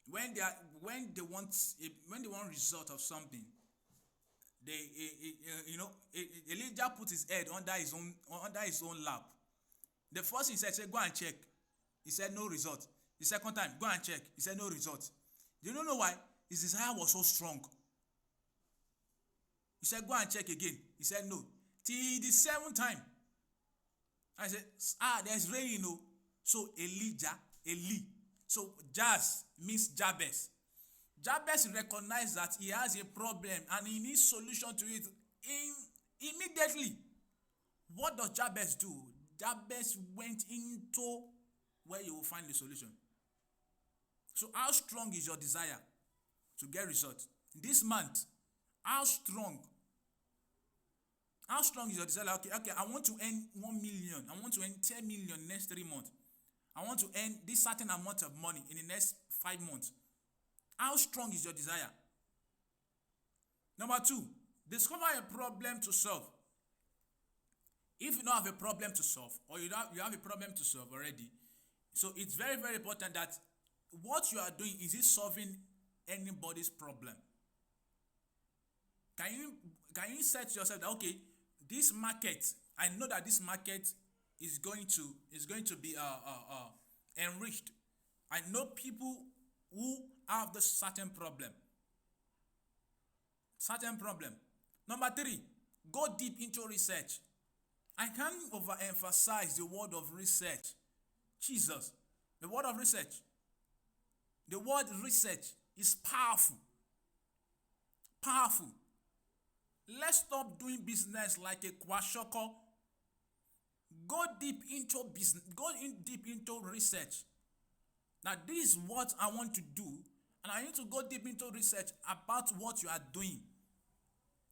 When they want result of something, Elijah put his head under his own lap. The first thing he said, go and check. He said no result. The second time, go and check. He said no result. Do you know why? His desire was so strong. He said, go and check again. He said no. Till the seventh time, I said, there's rain, you know. So Eli. So Jaz means Jabez. Jabez recognized that he has a problem and he needs solution to it immediately. What does Jabez do? Jabez went into where you will find the solution. So how strong is your desire to get results? This month, how strong is your desire? Okay, I want to earn 1 million. I want to earn 10 million next 3 months. I want to earn this certain amount of money in the next 5 months. How strong is your desire? Number 2, discover a problem to solve. If you don't have a problem to solve, or you have a problem to solve already, so it's very, very important that what you are doing, is it solving anybody's problem? Can you set yourself that, okay, this market, I know that this market is going to be enriched. I know people who have this certain problem. Certain problem. Number 3, go deep into research. I can't overemphasize the word of research. Jesus, the word of research. The word research is powerful. Powerful. Let's stop doing business like a kwashoko. Go deep into business. Go deep into research. Now, this is what I want to do, and I need to go deep into research about what you are doing.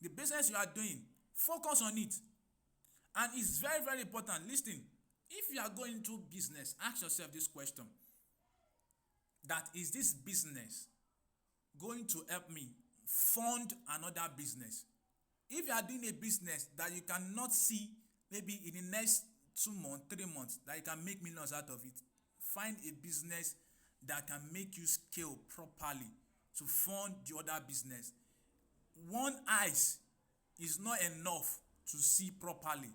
The business you are doing, focus on it. And it's very, very important. Listen, if you are going into business, ask yourself this question. That is this business going to help me fund another business? If you are doing a business that you cannot see maybe in the next 2 months, 3 months, that you can make millions out of it, find a business that can make you scale properly to fund the other business. One eyes is not enough to see properly.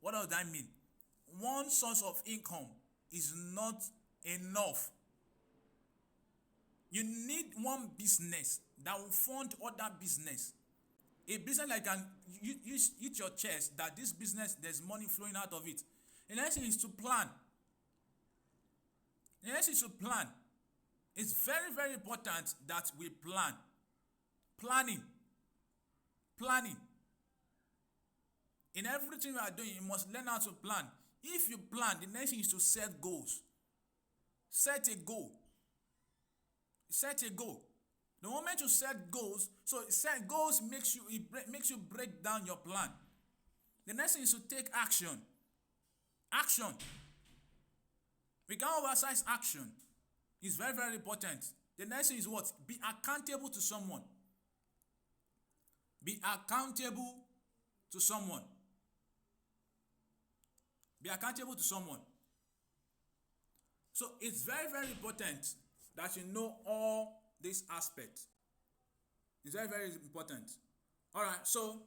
What does that mean? One source of income is not enough. You need one business that will fund other business. A business that can hit your chest that this business, there's money flowing out of it. The next thing is to plan. The next thing is to plan. It's very, very important that we plan. Planning. In everything we are doing, you must learn how to plan. If you plan, the next thing is to set goals. Set a goal. The moment you set goals, so set goals makes you break down your plan. The next thing is to take action. We can't oversize action. It's very, very important. The next thing is what? Be accountable to someone. Be accountable to someone. So it's very, very important that you know all these aspects. It's very, very important. All right, so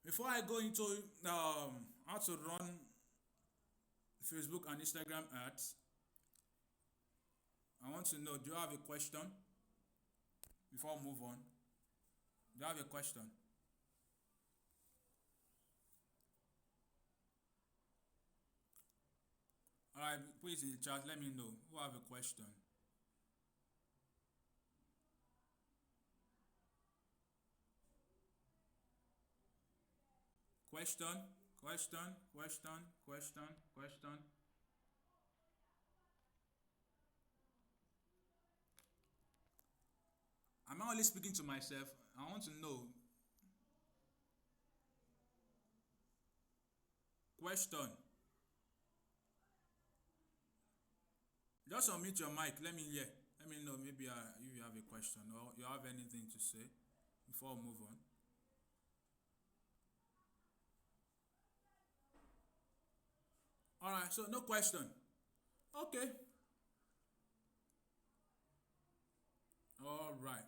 before I go into how to run Facebook and Instagram ads, I want to know, do you have a question? Before I move on, do you have a question? All right, put it in the chat. Let me know who have a question. Question. Am I only speaking to myself? I want to know. Question. Just unmute your mic. Let me hear. Let me know maybe if you have a question or you have anything to say before we move on. All right, so no question. Okay. All right.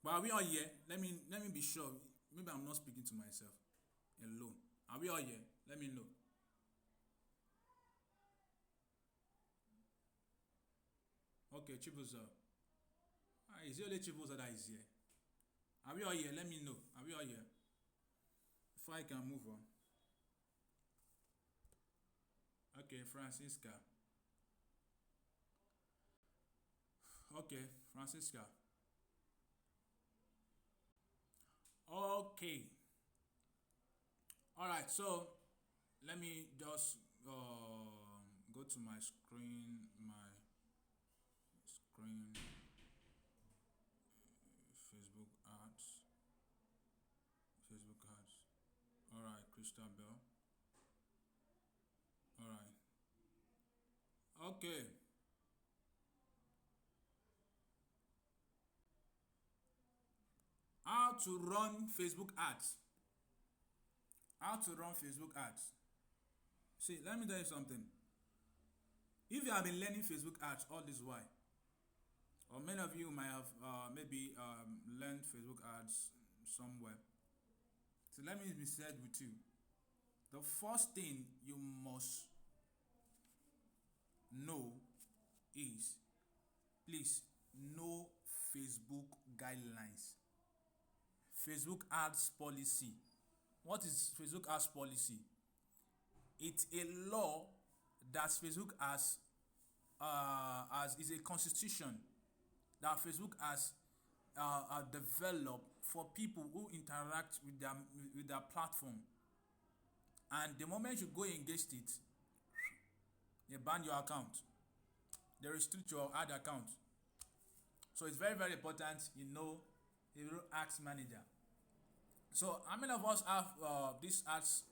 But are we all here? Let me be sure. Maybe I'm not speaking to myself alone. Are we all here? Let me know. Okay, Chibuzo. Is it only Chibuzo that is here? Are we all here? Let me know. Are we all here? Before I can move on. Okay, Francisca. Okay, Francisca. Okay. All right, so let me just go to my screen. Facebook ads. All right, Crystal Bell. All right. Okay. How to run Facebook ads. See, let me tell you something. If you have been learning Facebook ads all this while, or many of you might have maybe learned Facebook ads somewhere. So let me be said with you. The first thing you must know is, please know Facebook guidelines. Facebook ads policy. What is Facebook ads policy? It's a law that Facebook has as is a constitution that Facebook has developed for people who interact with their platform. And the moment you go against it, they ban your account. They restrict your ad account. So it's very, very important you know the ads manager. So how many of us have this ads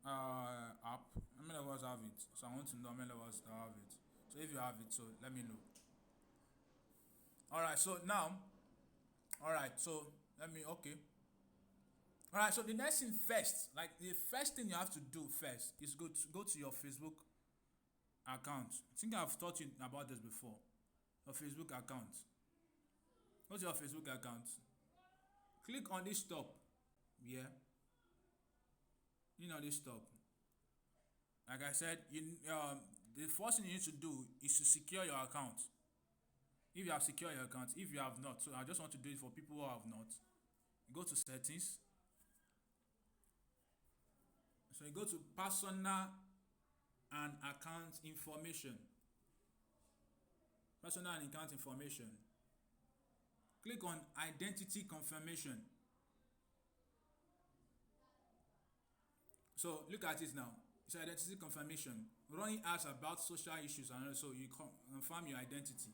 app? How many of us have it? So I want to know how many of us have it. So if you have it, so let me know. Alright, so now, alright, so let me, okay. Alright, so the next thing first, like the first thing you have to do first is go to your Facebook account. I think I've taught you about this before. Your Facebook account. Go to your Facebook account. Click on this top. Yeah. You know this top. Like I said, the first thing you need to do is to secure your account. If you have secured your account, if you have not, so I just want to do it for people who have not. You go to settings. So you go to personal and account information. Personal and account information. Click on identity confirmation. So look at it now. It's identity confirmation. Running ads about social issues and also you confirm your identity.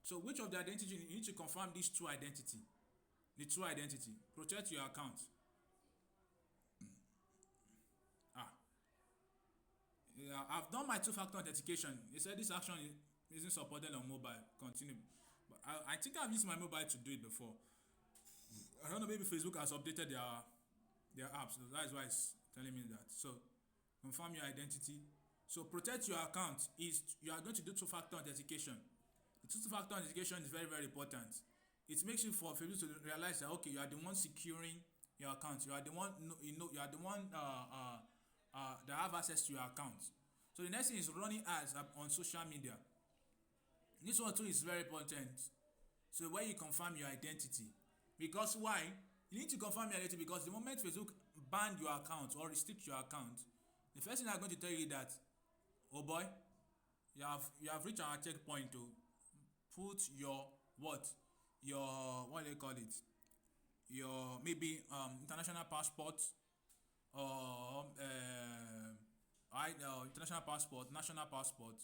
So which of the identity you need to confirm these two identity? The two identity. Protect your account. Yeah, I've done my two-factor authentication. They said this action isn't supported on mobile. Continue. But I think I've used my mobile to do it before. I don't know, maybe Facebook has updated their apps. So that is why it's telling me that. So confirm your identity. So protect your account is you are going to do two-factor authentication. The two-factor authentication is very, very important. It makes you for people to realize that okay, you are the one securing your account. You are the one you are the one that have access to your account. So the next thing is running ads on social media. This one too is very important. So where you confirm your identity. Because why? You need to confirm your identity because the moment Facebook ban your account or restrict your account, the first thing I'm going to tell you that, oh boy, you have reached our checkpoint to put your what do they call it? Your maybe international passport or international passport, national passport,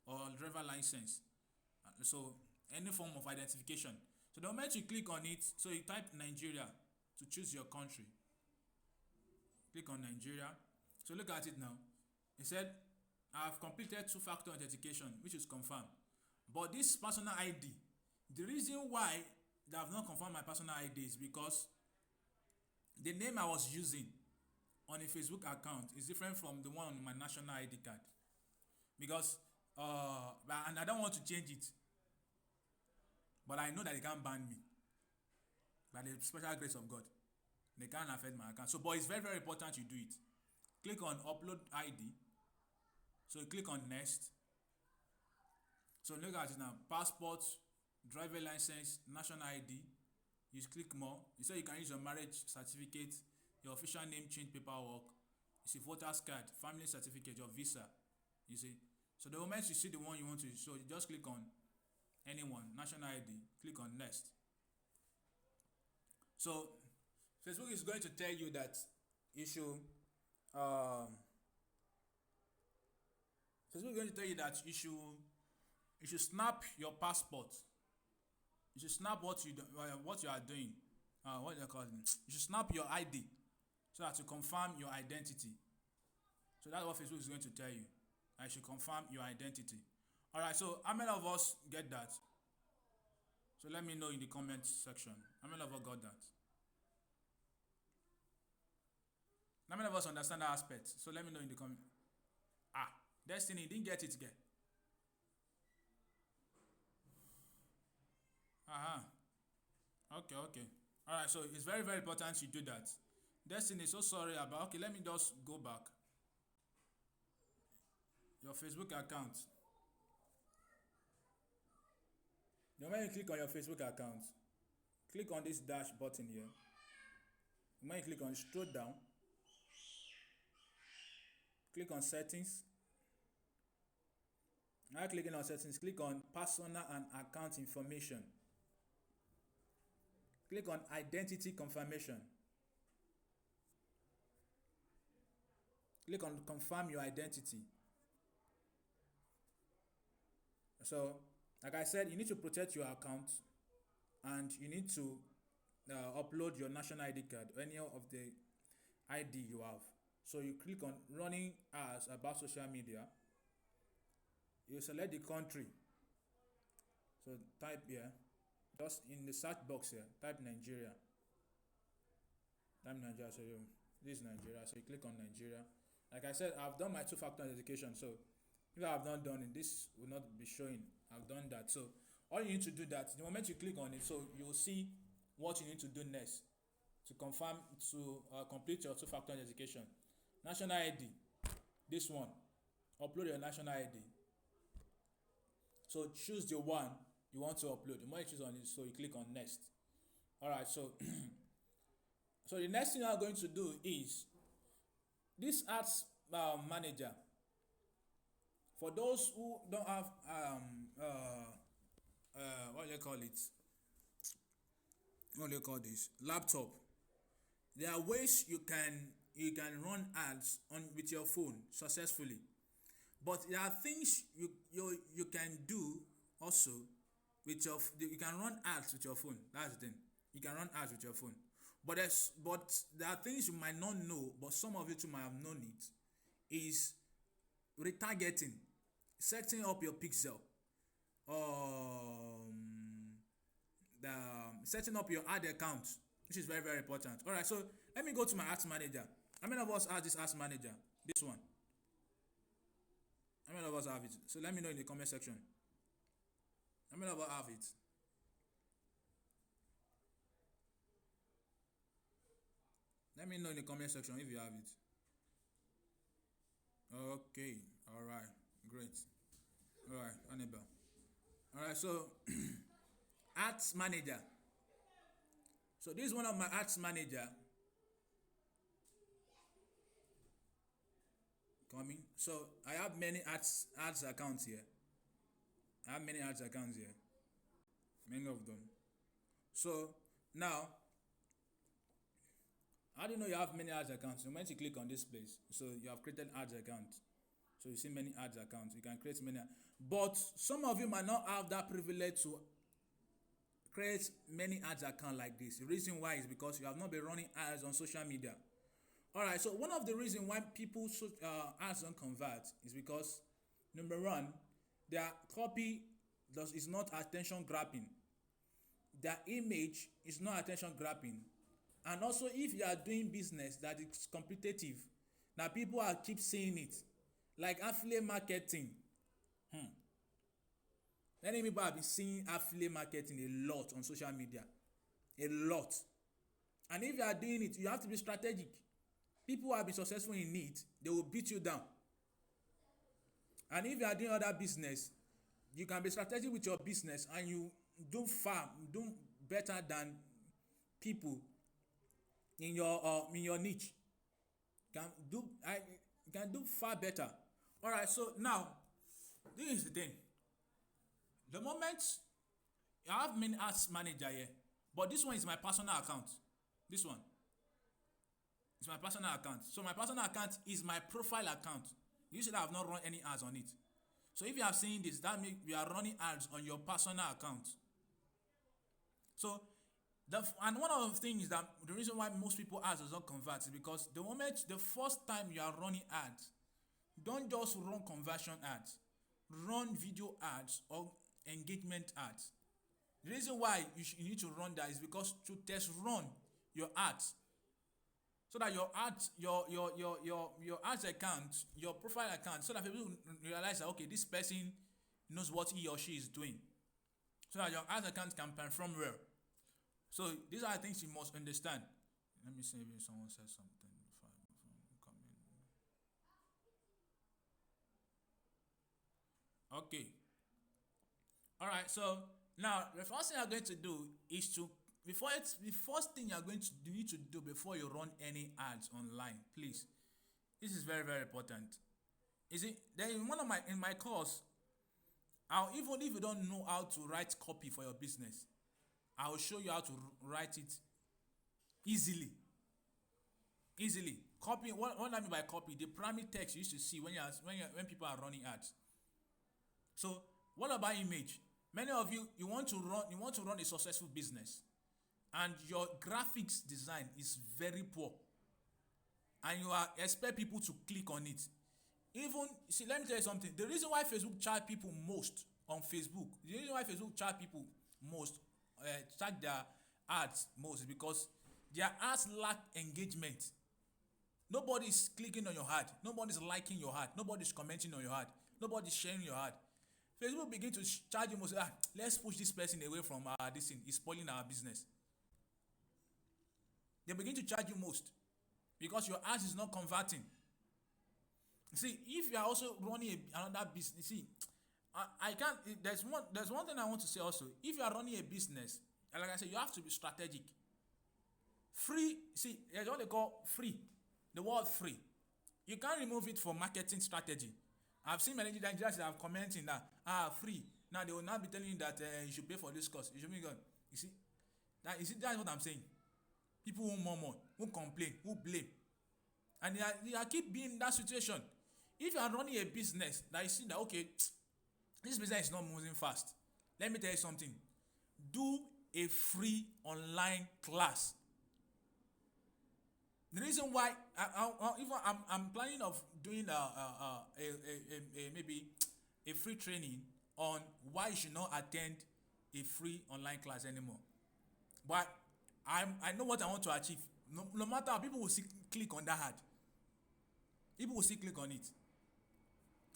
or driver license. So any form of identification. So the moment you click on it, so you type Nigeria to choose your country. Click on Nigeria. So look at it now. It said I have completed two-factor authentication, which is confirmed. But this personal ID, the reason why they have not confirmed my personal ID is because the name I was using on a Facebook account is different from the one on my national ID card. Because and I don't want to change it. But I know that they can't ban me. By the special grace of God. They can't affect my account. So but it's very, very important you do it. Click on upload ID. So you click on next. So look at it now. Passport, driver license, national ID. You click more. You say you can use your marriage certificate, your official name change paperwork. You see voter's card, family certificate, your visa. You see. So the moment you see the one you want to, so you just click on anyone, national ID, click on next. So Facebook is going to tell you that you should Facebook is going to tell you that you should snap your passport. You should snap what you are doing. What do they call it? You should snap your ID so that to confirm your identity. So that's what Facebook is going to tell you. I should confirm your identity. Alright, so how many of us get that? So let me know in the comment section. How many of us got that? How many of us understand that aspect? So let me know in the comment. Destiny didn't get it again. Okay. Alright, so it's very, very important you do that. Destiny, so sorry about. Okay, let me just go back. Your Facebook account. Then when you click on your Facebook account, click on this dash button here. When you click on scroll down, click on settings. Now clicking on settings, click on personal and account information. Click on identity confirmation. Click on confirm your identity. So, like I said, you need to protect your account and you need to upload your national ID card, any of the ID you have. So you click on running ads about social media. You select the country. So type here, just in the search box here, type Nigeria. Type Nigeria, so this is Nigeria. So you click on Nigeria. Like I said, I've done my two-factor authentication. So if I have not done it, this will not be showing. I've done that. So all you need to do that, the moment you click on it, so you'll see what you need to do next to confirm, to complete your two-factor authentication. National ID, this one, upload your national ID. So choose the one you want to upload. The more you choose on it, so you click on next. All right, so so the next thing I'm going to do is this ads manager. For those who don't have what do you call it? What do you call this? Laptop. There are ways you can run ads on with your phone successfully, but there are things you can do also with your. You can run ads with your phone. That's the thing. You can run ads with your phone, but there are things you might not know, but some of you too might have known it. Is retargeting, setting up your pixel, setting up your ad account, which is very, very important. All right, so let me go to my ads manager. How many of us have this ads manager? This one. How many of us have it? So let me know in the comment section. How many of us have it? Let me know in the comment section if you have it. Okay, all right, great. All right, Annabelle. All right, so ads manager. So this is one of my ads manager. Coming. So I have many ads accounts here. Many of them. So now, how do you know you have many ads accounts? So once you click on this place, so you have created ads account. So you see many ads accounts. You can create many, but some of you might not have that privilege to create many ads account like this. The reason why is because you have not been running ads on social media. All right. So one of the reasons why people ads don't convert is because number one, their copy is not attention grabbing. Their image is not attention grabbing. And also, if you are doing business that is competitive, now people are keep saying it, like affiliate marketing. Many people have been seeing affiliate marketing a lot on social media, a lot. And if you are doing it, you have to be strategic. People who have been successful in it, they will beat you down. And if you are doing other business, you can be strategic with your business and you do better than people in your niche. You can do far better. All right, so now this is the thing. The moment I have many ads manager here, but this one is my personal account. This one is my personal account. So my personal account is my profile account. You should have not run any ads on it. So if you have seen this, that means you are running ads on your personal account. So and one of the things is that the reason why most people ads does not convert is because the first time you are running ads, don't just run conversion ads, run video ads or engagement ads. The reason why you need to run that is because to test run your ads, so that your ads, your ads account, your profile account, so that people realize that okay, this person knows what he or she is doing, so that your ads account can perform well. So these are the things you must understand. Let me see if someone says something before I come in. Okay. All right. So now the first thing you're going to do is to the first thing you're going to you need to do before you run any ads online, please. This is very very important. You see, then in my course, I'll even if you don't know how to write copy for your business, I will show you how to write it easily. Easily. Copy. What I mean by copy, the primary text you used to see when people are running ads. So what about image? Many of you want to run a successful business, and your graphics design is very poor, and you expect people to click on it. Even see, let me tell you something. The reason why Facebook charge people most on Facebook, the reason why Facebook charge people most, charge their ads most is because their ads lack engagement. Nobody's clicking on your ad. Nobody's liking your ad. Nobody's commenting on your ad. Nobody's sharing your ad. Facebook begin to charge you most. Let's push this person away from this thing. It's spoiling our business. They begin to charge you most because your ads is not converting. See, if you are also running another business, see, I can't. There's one thing I want to say also. If you are running a business, like I said, you have to be strategic. Free, see, there's what they call free. The word free. You can't remove it for marketing strategy. I've seen many Nigerians that have commenting that free. Now they will not be telling you that you should pay for this course. You should be gone. You see, that's what I'm saying. People who murmur, who complain, who blame, and they are keep being in that situation. If you are running a business that you see that okay, this business is not moving fast, let me tell you something. Do a free online class. The reason why I'm planning of doing maybe a free training on why you should not attend a free online class anymore. But I know what I want to achieve. No matter how people will still click on that ad. People will still click on it.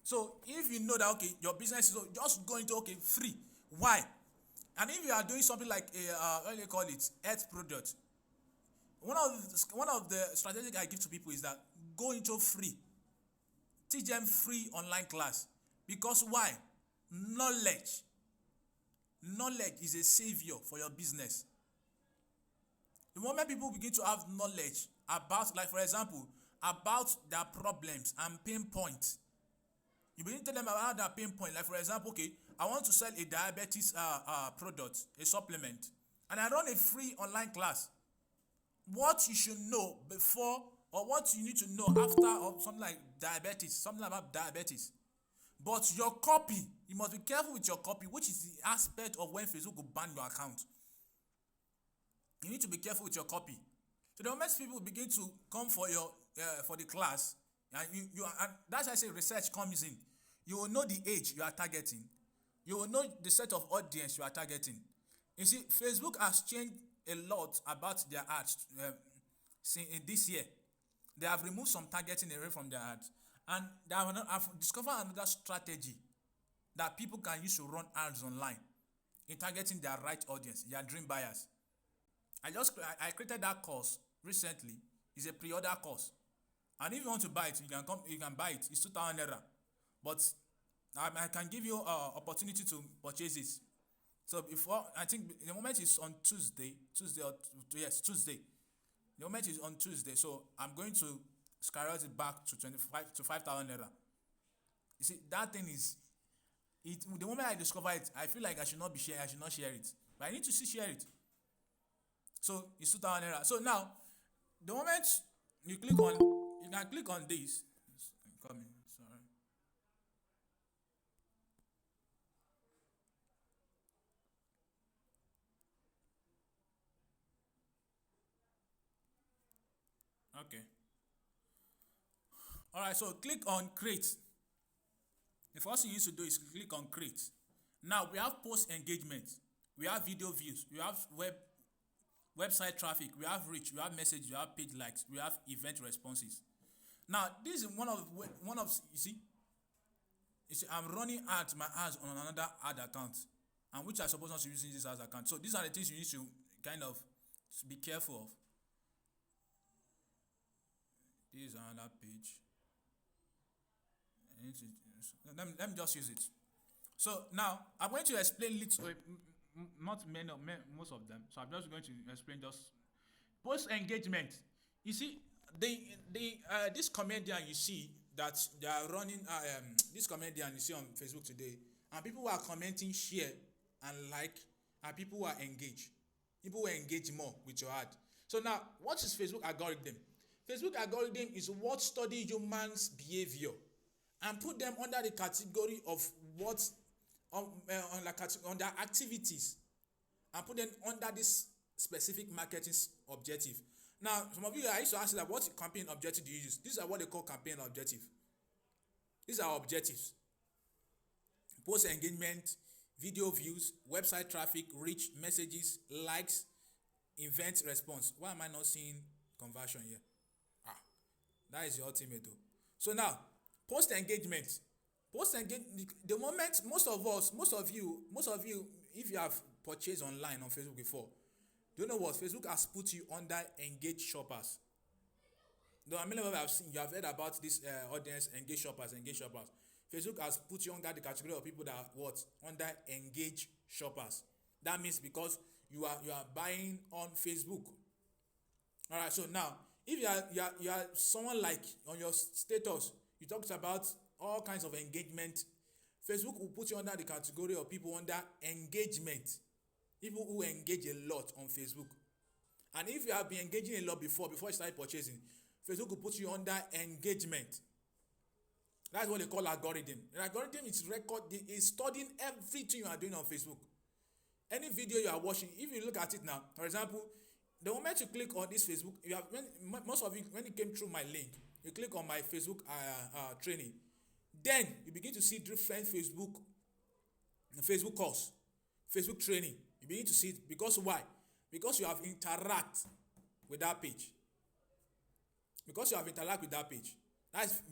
So if you know that okay, your business is just going to free. Why? And if you are doing something like what do you call it, health product. One of the strategies I give to people is that go into free. Teach them free online class. Because why? Knowledge is a savior for your business. The moment people begin to have knowledge about, like for example, about their problems and pain points, you begin to tell them about their pain point. Like for example, okay, I want to sell a diabetes product, a supplement, and I run a free online class. What you should know before or what you need to know after of something like diabetes, something about diabetes. But your copy, you must be careful with your copy, which is the aspect of when Facebook will ban your account. You need to be careful with your copy. So the moment people begin to come for your for the class, and and that's why I say research comes in. You will know the age you are targeting. You will know the set of audience you are targeting. You see, Facebook has changed a lot about their ads in this year. They have removed some targeting away from their ads, and they have discovered another strategy that people can use to run ads online in targeting their right audience, their dream buyers. I created that course recently. It's a pre-order course, and if you want to buy it, you can buy it. It's 2,000 naira, but I can give you opportunity to purchase it. So before, I think the moment is on Tuesday. Tuesday. The moment is on Tuesday, so I'm going to skyrocket it back to 5,000 naira. You see, that thing is it. The moment I discover it, I feel like I should not share it, but I need to share it. So it's 2,000 naira. So now, the moment you can click on this. I'm coming. Sorry. Okay. All right. So click on create. The first thing you need to do is click on create. Now we have post engagement. We have video views. We have website traffic. We have reach. We have message. We have page likes. We have event responses. Now this is one of you see I'm running my ads on another ad account, and which I suppose not to be using this ad account. So these are the things you need to kind of be careful of. This is another page. Let me just use it. So now I'm going to explain little, not many, most of them. So I'm just going to explain just post engagement. You see, this comedian you see that they are running this comedian you see on Facebook today, and people who are commenting, share, and like, and people who are engaged. People will engage more with your ad. So now, what is Facebook algorithm? Facebook algorithm is what study humans' behavior and put them under the category of what on their activities, and put them under this specific marketing objective. Now, some of you, I used to ask that what campaign objective do you use? These are what they call campaign objective. These are objectives: post engagement, video views, website traffic, reach, messages, likes, event response. Why am I not seeing conversion here? That is the ultimate though. So now, post engagement. The moment most of you, if you have purchased online on Facebook before, do you know what Facebook has put you under engaged shoppers? Though I mean, you have heard about this audience, engaged shoppers. Facebook has put you under the category of people that are what? Under engaged shoppers. That means because you are buying on Facebook. All right. So now, if you are someone like on your status, you talked about all kinds of engagement, Facebook will put you under the category of people under engagement. People who engage a lot on Facebook. And if you have been engaging a lot before you start purchasing, Facebook will put you under engagement. That's what they call algorithm. An algorithm is studying everything you are doing on Facebook. Any video you are watching, if you look at it now, for example, the moment you click on this Facebook, most of you, when it came through my link, you click on my Facebook training, then you begin to see different Facebook course, Facebook training. You begin to see it because why? Because you have interact with that page. That's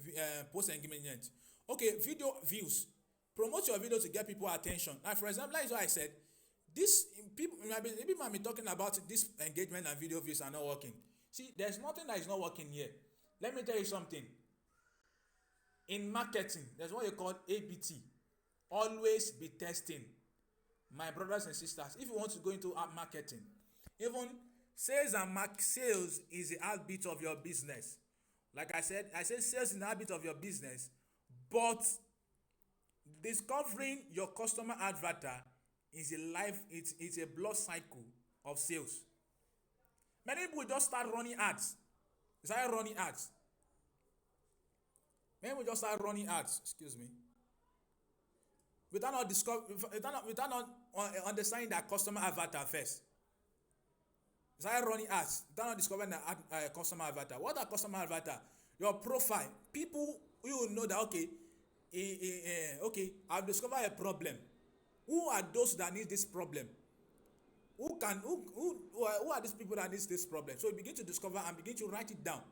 post engagement. Okay, video views. Promote your video to get people attention. Now, for example, like what I said, this people might be talking about this engagement and video views are not working. See, there's nothing that is not working here. Let me tell you something. In marketing, there's what you call ABT. Always be testing. My brothers and sisters, if you want to go into marketing, even sales is the heartbeat of your business. Like I said sales is the heartbeat of your business, but discovering your customer avatar is it's a blood cycle of sales. Many people just start running ads. Excuse me. Without not understanding that customer avatar first. Start running ads. Without not discovering the customer avatar. What are customer avatar? Your profile. People you will know that okay, I've discovered a problem. Who are those that need this problem? Who are these people that need this problem? So you begin to discover and begin to write it down.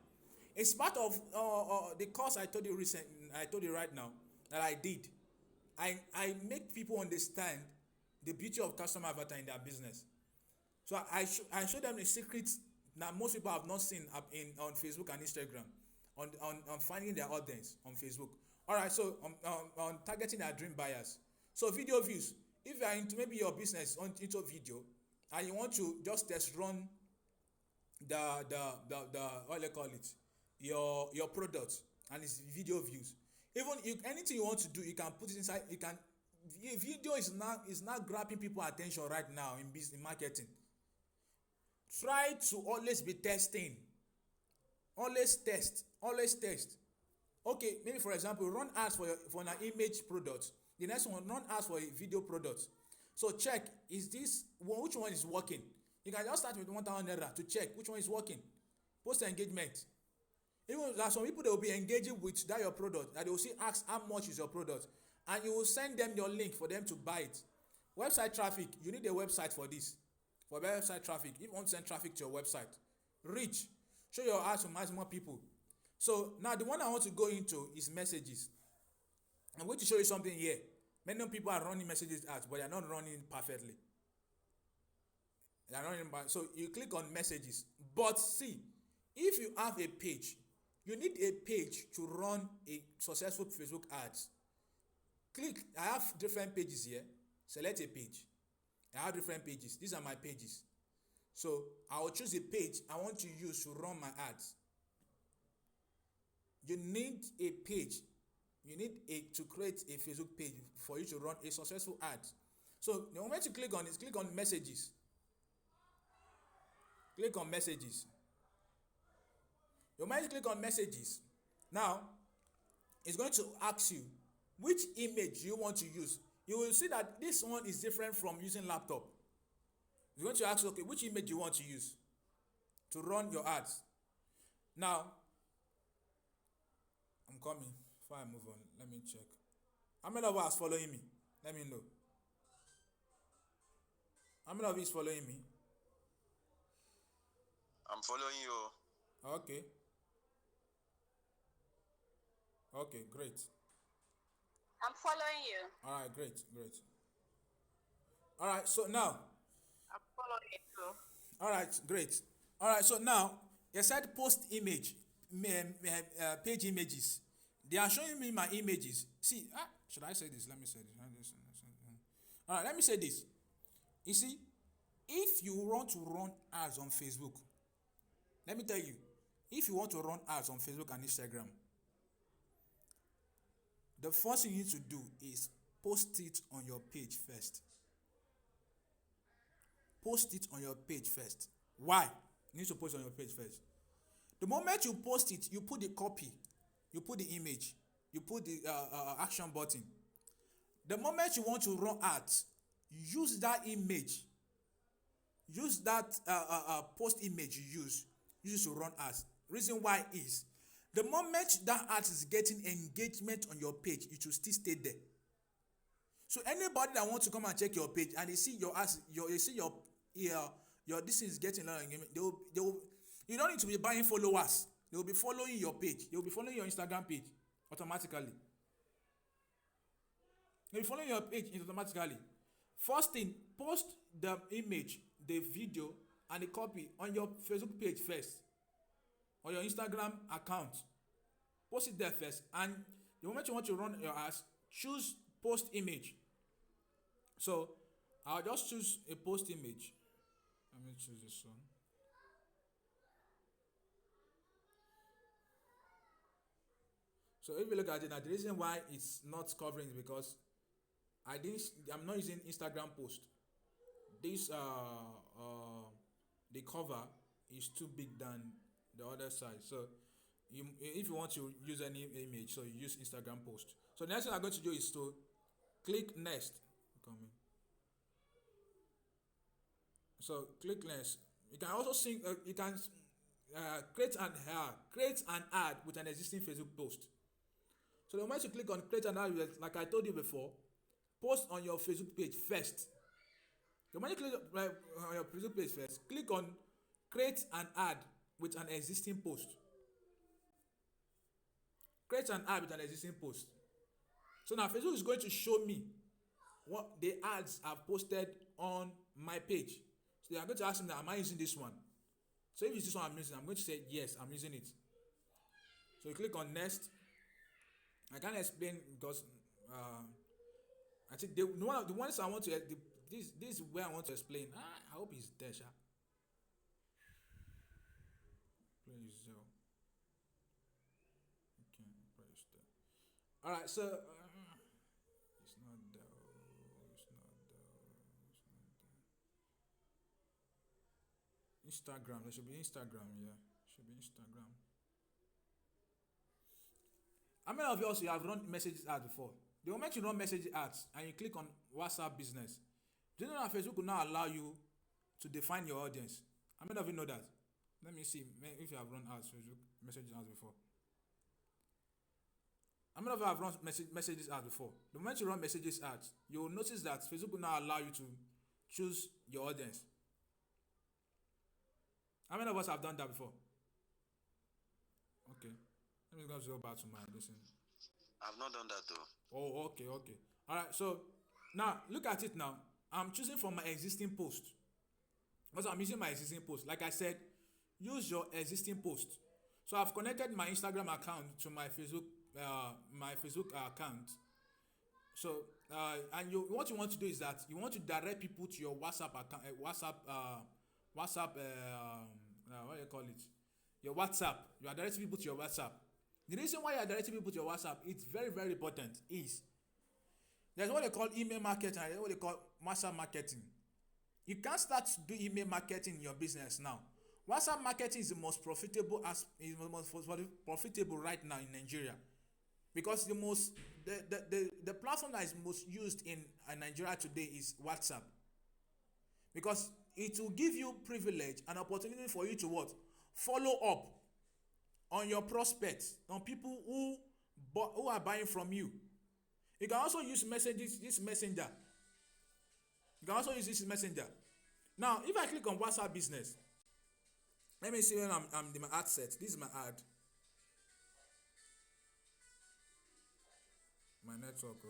It's part of the course I told you right now that I did. I make people understand the beauty of customer avatar in their business. So I show them the secrets that most people have not seen on Facebook and Instagram, on finding their audience on Facebook. All right, so on targeting their dream buyers. So video views. If you are into maybe your business into video and you want to just test run the what do they call it, your product, and it's video views. Even anything you want to do, you can put it inside. Video is not grabbing people attention right now in business marketing. Try to always be testing. Always test. Okay, maybe for example, run ads for an image product. The next one, run ads for a video product. So check, which one is working? You can just start with 1,000 naira to check which one is working. Post engagement. Even there are some people that will be engaging with that your product, that they will see ask how much is your product, and you will send them your link for them to buy it. Website traffic, you need a website for this. For website traffic, if you want to send traffic to your website, reach, show your ads to maximum people. So now the one I want to go into is messages. I'm going to show you something here. Many people are running messages ads, but they are not running perfectly. So you click on messages, but see, if you have a page, You need a page to run a successful Facebook ads. Click, I have different pages here. Select a page. I have different pages. These are my pages. So I will choose a page I want to use to run my ads. You need a page. You need to create a Facebook page for you to run a successful ad. So the moment you click on it, click on messages. Click on messages. You might click on messages. Now, it's going to ask you which image you want to use. You will see that this one is different from using laptop. It's going to ask you, okay, which image you want to use to run your ads. Now, I'm coming. Before I move on, let me check. How many of us following me? Let me know. How many of you is following me? I'm following you. Okay. Okay, great. I'm following you. All right, great. All right, so now. I'm following you too. All right, great. All right, so now, you said post image, page images. They are showing me my images. See, should I say this? Let me say this. All right, let me say this. You see, if you want to run ads on Facebook, let me tell you, if you want to run ads on Facebook and Instagram, the first thing you need to do is post it on your page first. Post it on your page first. Why? You need to post on your page first. The moment you post it, you put the copy, you put the image, you put the action button. The moment you want to run ads, use that image. Use that post image you use to run ads. Reason why is, the moment that ad is getting engagement on your page, it will still stay there. So anybody that wants to come and check your page and they see your ads, they see your this is getting a lot of engagement, they will, you don't need to be buying followers. They will be following your page. They will be following your Instagram page automatically. They will be following your page automatically. First thing, post the image, the video, and the copy on your Facebook page first, or your Instagram account. Post it there first, and the moment you want to run your ads, choose post image. So I'll just choose a post image. Let me choose this one. So if you look at it now, the reason why it's not covering is because I'm not using Instagram post. This the cover is too big than the other side. So if you want to use any image, so you use Instagram post. So the next thing I'm going to do is to click next. So click next. You can also create an ad with an existing Facebook post. So the moment you click on create an ad, like I told you before, post on your Facebook page first. The moment you click on your Facebook page first, click on create an ad with an existing post. Create an ad with an existing post. So now Facebook is going to show me what the ads I've posted on my page. So they are going to ask me, am I using this one? So if it's this one I'm using, I'm going to say yes, I'm using it. So you click on next. I can't explain because I think the ones I want to this is where I want to explain. I hope it's there, sha. Please, okay, praise there. All right, so it's not there. Instagram. There should be Instagram. Yeah, should be Instagram. How many of you also have run messages ads before? The moment you run message ads and you click on WhatsApp business, do you know that Facebook will now allow you to define your audience? How many of you know that? Let me see if you have run ads, Facebook message ads before. How many of you have run messages ads before? The moment you run messages ads, you will notice that Facebook will now allow you to choose your audience. How many of us have done that before? Okay. Let me go back to my listen. I've not done that though. Oh, okay. All right. So now look at it now. I'm choosing from my existing post. Because I'm using my existing post. Like I said, use your existing post. So I've connected my Instagram account to my Facebook account. So and what you want to do is that you want to direct people to your WhatsApp account, WhatsApp, what do you call it? Your WhatsApp. You are directing people to your WhatsApp. The reason why you are directing people to your WhatsApp, it's very, very important, is there's what they call email marketing and what they call WhatsApp marketing. You can't start to do email marketing in your business now. WhatsApp marketing is the most profitable right now in Nigeria, because the platform that is most used in Nigeria today is WhatsApp, because it will give you privilege and opportunity for you to what? Follow up on your prospects, on people who are buying from you. You can also use this messenger. You can also use this messenger. Now, if I click on WhatsApp business, let me see when I'm in my ad set. This is my ad. My network.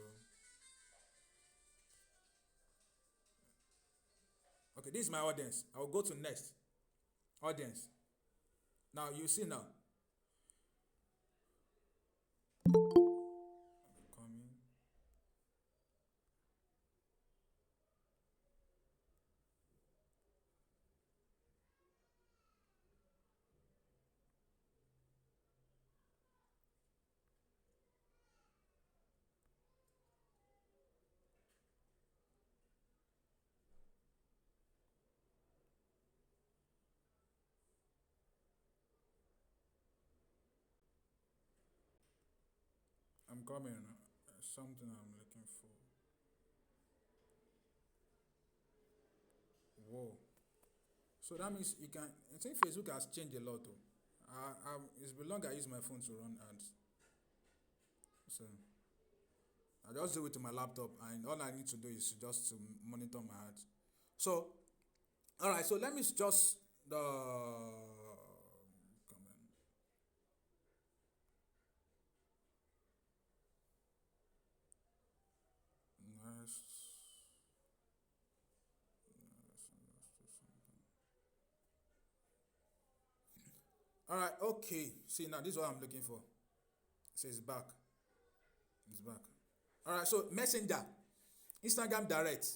Okay, this is my audience. I will go to next. Audience. Now, you see now. Coming. I'm coming. Something I'm looking for. Whoa. So that means you can. I think Facebook has changed a lot, though. It's been long I use my phone to run ads. So I just do it to my laptop, and all I need to do is just to monitor my ads. So, all right. So let me just Nice. All right, okay. See, now this is what I'm looking for. So it's back. It's back. All right, so Messenger, Instagram Direct.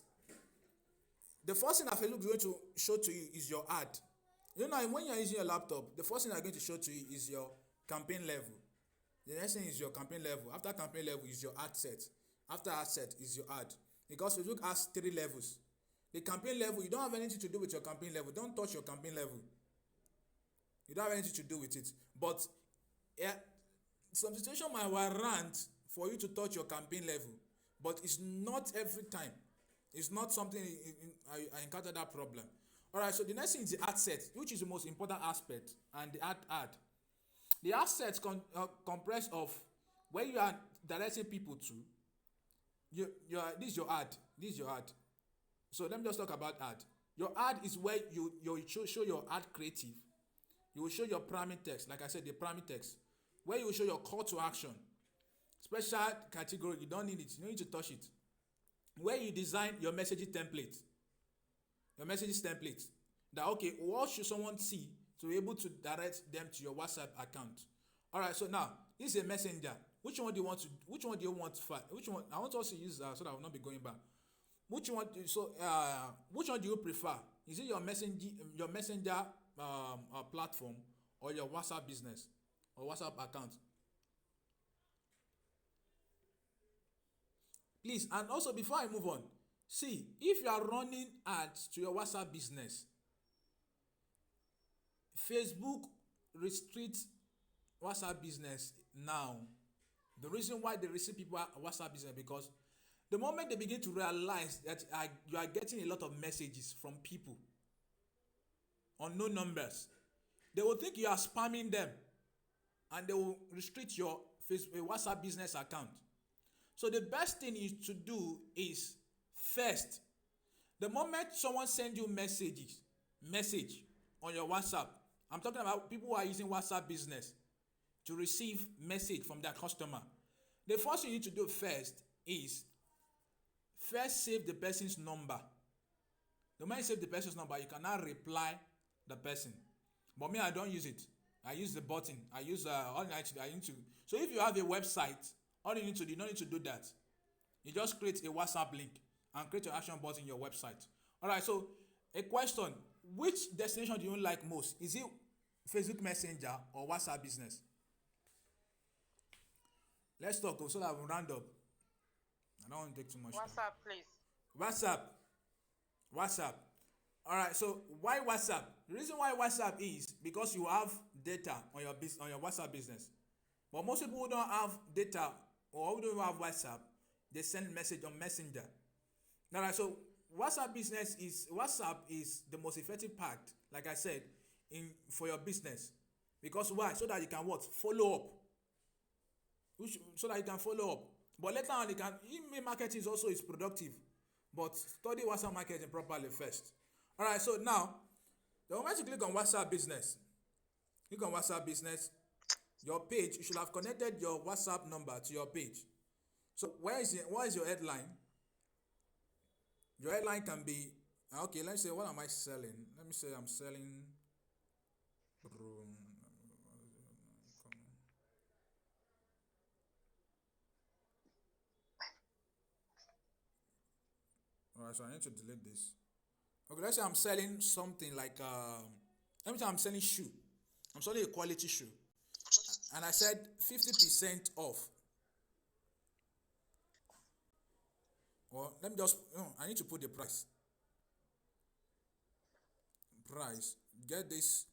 The first thing that Facebook is going to show to you is your ad. You know, when you're using your laptop, the first thing they're going to show to you is your campaign level. The next thing is your campaign level. After campaign level is your ad set. After ad set is your ad. Because Facebook has 3 levels. The campaign level, you don't have anything to do with your campaign level. Don't touch your campaign level. You don't have anything to do with it. But some situation might warrant for you to touch your campaign level. But it's not every time. It's not something I encounter that problem. Alright, so the next thing is the ad set, which is the most important aspect, and the ad. The ad sets comprise of where you are directing people to. This is your ad. This is your ad. So let me just talk about ad. Your ad is where you show your ad creative. You will show your primary text, like I said, the primary text, where you will show your call to action. Special category, you don't need it. You don't need to touch it. Where you design your messaging template. Your messages template. That, okay, what should someone see to be able to direct them to your WhatsApp account? Alright, so now, this is a messenger. Which one do you want to I want us to use so that I will not be going back. Which one do you prefer? Is it your messenger platform, or your WhatsApp business or WhatsApp account? Please, and also before I move on, see, if you are running ads to your WhatsApp business, Facebook restricts WhatsApp business now. The reason why they restrict people WhatsApp business, because the moment they begin to realize that you are getting a lot of messages from people, unknown numbers, they will think you are spamming them, and they will restrict your WhatsApp business account. So the best thing is to do is, first, the moment someone sends you message on your WhatsApp, I'm talking about people who are using WhatsApp business to receive message from their customer. The first thing you need to do first is save the person's number. The moment you save the person's number, you can now reply the person. But me, I don't use it. I use the button. I use all I need to. So if you have a website, all you need to do, you don't need to do that. You just create a WhatsApp link and create your action button in your website. All right. So a question: which destination do you like most? Is it Facebook Messenger or WhatsApp Business? Let's talk so that we'll round up. I don't want to take too much time. WhatsApp, please. WhatsApp. WhatsApp. All right. So why WhatsApp? The reason why WhatsApp is because you have data on your WhatsApp business. But most people who don't have data or who don't have WhatsApp, they send message on Messenger. All right. So WhatsApp is the most effective part, like I said, for your business. Because why? So that you can what? Follow up. So that you can follow up. But later on, email marketing is productive. But study WhatsApp marketing properly first. All right, so now, the moment you click on WhatsApp Business, your page, you should have connected your WhatsApp number to your page. So what is your headline? Your headline can be, okay, let's say, what am I selling? Let me say I'm selling Alright, so I need to delete this. Okay, let's say I'm selling something like let me say I'm selling shoe. I'm selling a quality shoe. And I said 50% off. Well, let me just I need to put the price. Get this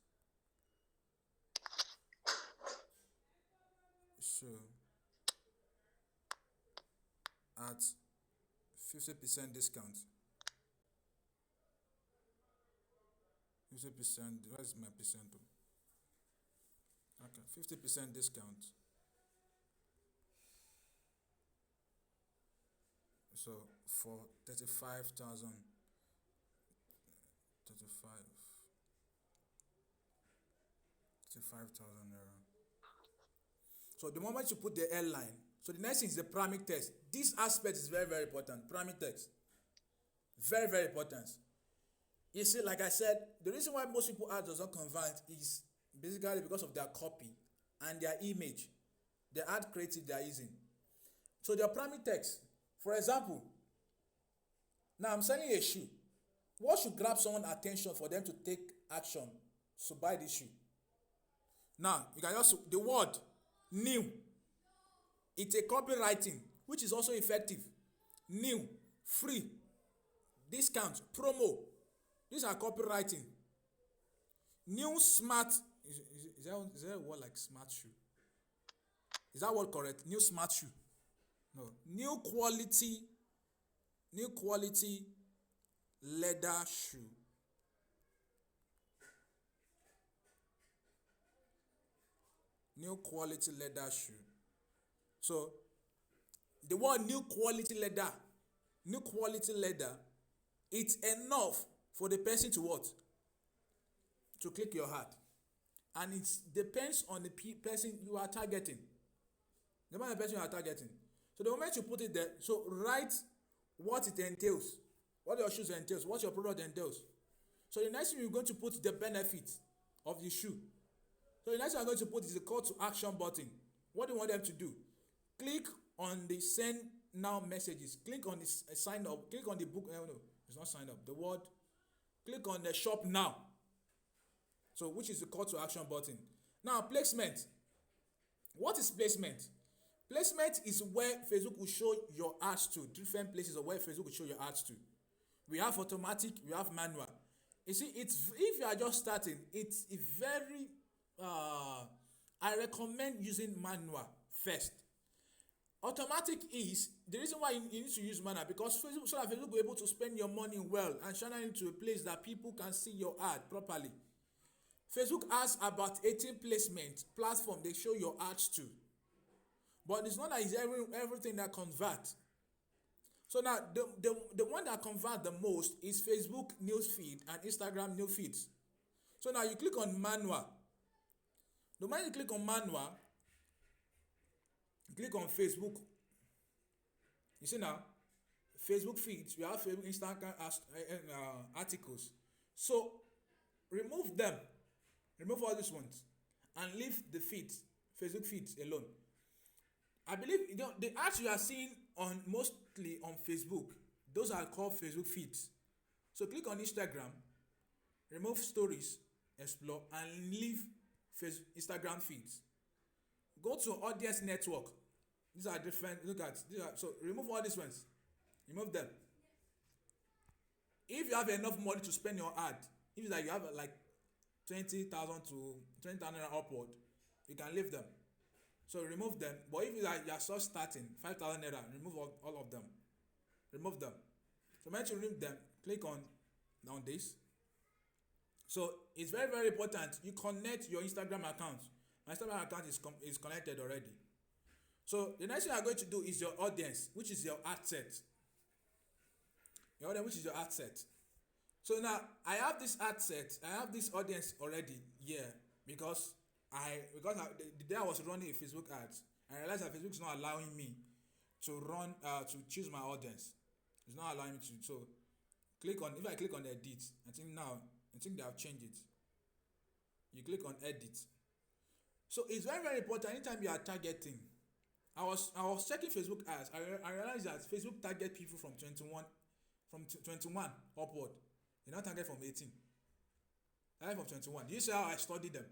shoe at 50% discount. 50%. Where's my percent? Okay, 50% discount. So for 35,000, 35,000 euro. So the moment you put the airline, so the next thing is the primary text. This aspect is very, very important. Primary text. Very, very important. You see, like I said, the reason why most people ads does not convert is basically because of their copy and their image, the ad creative they are using. So their primary text, for example, now I'm selling a shoe. What should grab someone's attention for them to take action to buy this shoe? Now, you can also, the word new, it's a copywriting, which is also effective. New, free, discount, promo. These are copywriting. New smart, is there a word like smart shoe? Is that word correct? New smart shoe. No. New quality leather shoe. New quality leather shoe. So the word new quality leather, it's enough for the person to what? To click your ad. And it depends on the person you are targeting. The person you are targeting. So the moment you put it there, so write what it entails, what your shoes entails, what your product entails. So the next thing you're going to put the benefit of the shoe. So the next thing I'm going to put is the call to action button. What do you want them to do? Click on the send now messages. Click on the sign up. Click on the book. No, it's not sign up. The word. Click on the shop now. So which is the call to action button. Now placement. What is placement? Placement is where Facebook will show your ads to. Different places of where Facebook will show your ads to. We have automatic. We have manual. You see, it's if you are just starting, it's a very I recommend using manual first. Automatic is the reason why you need to use manual because Facebook, so that Facebook will be able to spend your money well and channel into a place that people can see your ad properly. Facebook has about 18 placement platform they show your ads to. But it's not that it's everything that convert. So now the one that convert the most is Facebook newsfeed and Instagram news feeds. So now you click on manual. The moment you click on manual, click on Facebook. You see now, Facebook feeds, you have Facebook Instagram articles. So remove them. Remove all these ones. and leave the feed, Facebook feeds alone. I believe the ads you are seeing on mostly on Facebook, those are called Facebook feeds. So click on Instagram, remove stories, explore, and leave Instagram feeds. Go to audience network. These are different. Look at these are, so remove all these ones. Remove them. If you have enough money to spend your ad, if it's like you have like 20,000 to 20,000 upward, you can leave them. So remove them. But if you are just starting 5,000 naira, remove all of them. Remove them. So when you remove them, click on this. So it's very, very important you connect your Instagram account. My Instagram account is connected already. So the next thing you are going to do is your audience, which is your ad set. Your audience, which is your ad set. So now I have this ad set. I have this audience already here because the day I was running a Facebook ads, I realized that Facebook is not allowing me to run to choose my audience. It's not allowing me to. So if I click on edit, I think they have changed it. You click on edit. So it's very, very important anytime you are targeting. I was checking Facebook ads. I realized that Facebook target people from 21 upward. They don't target from 18. Target from 21. Do you see how I studied them?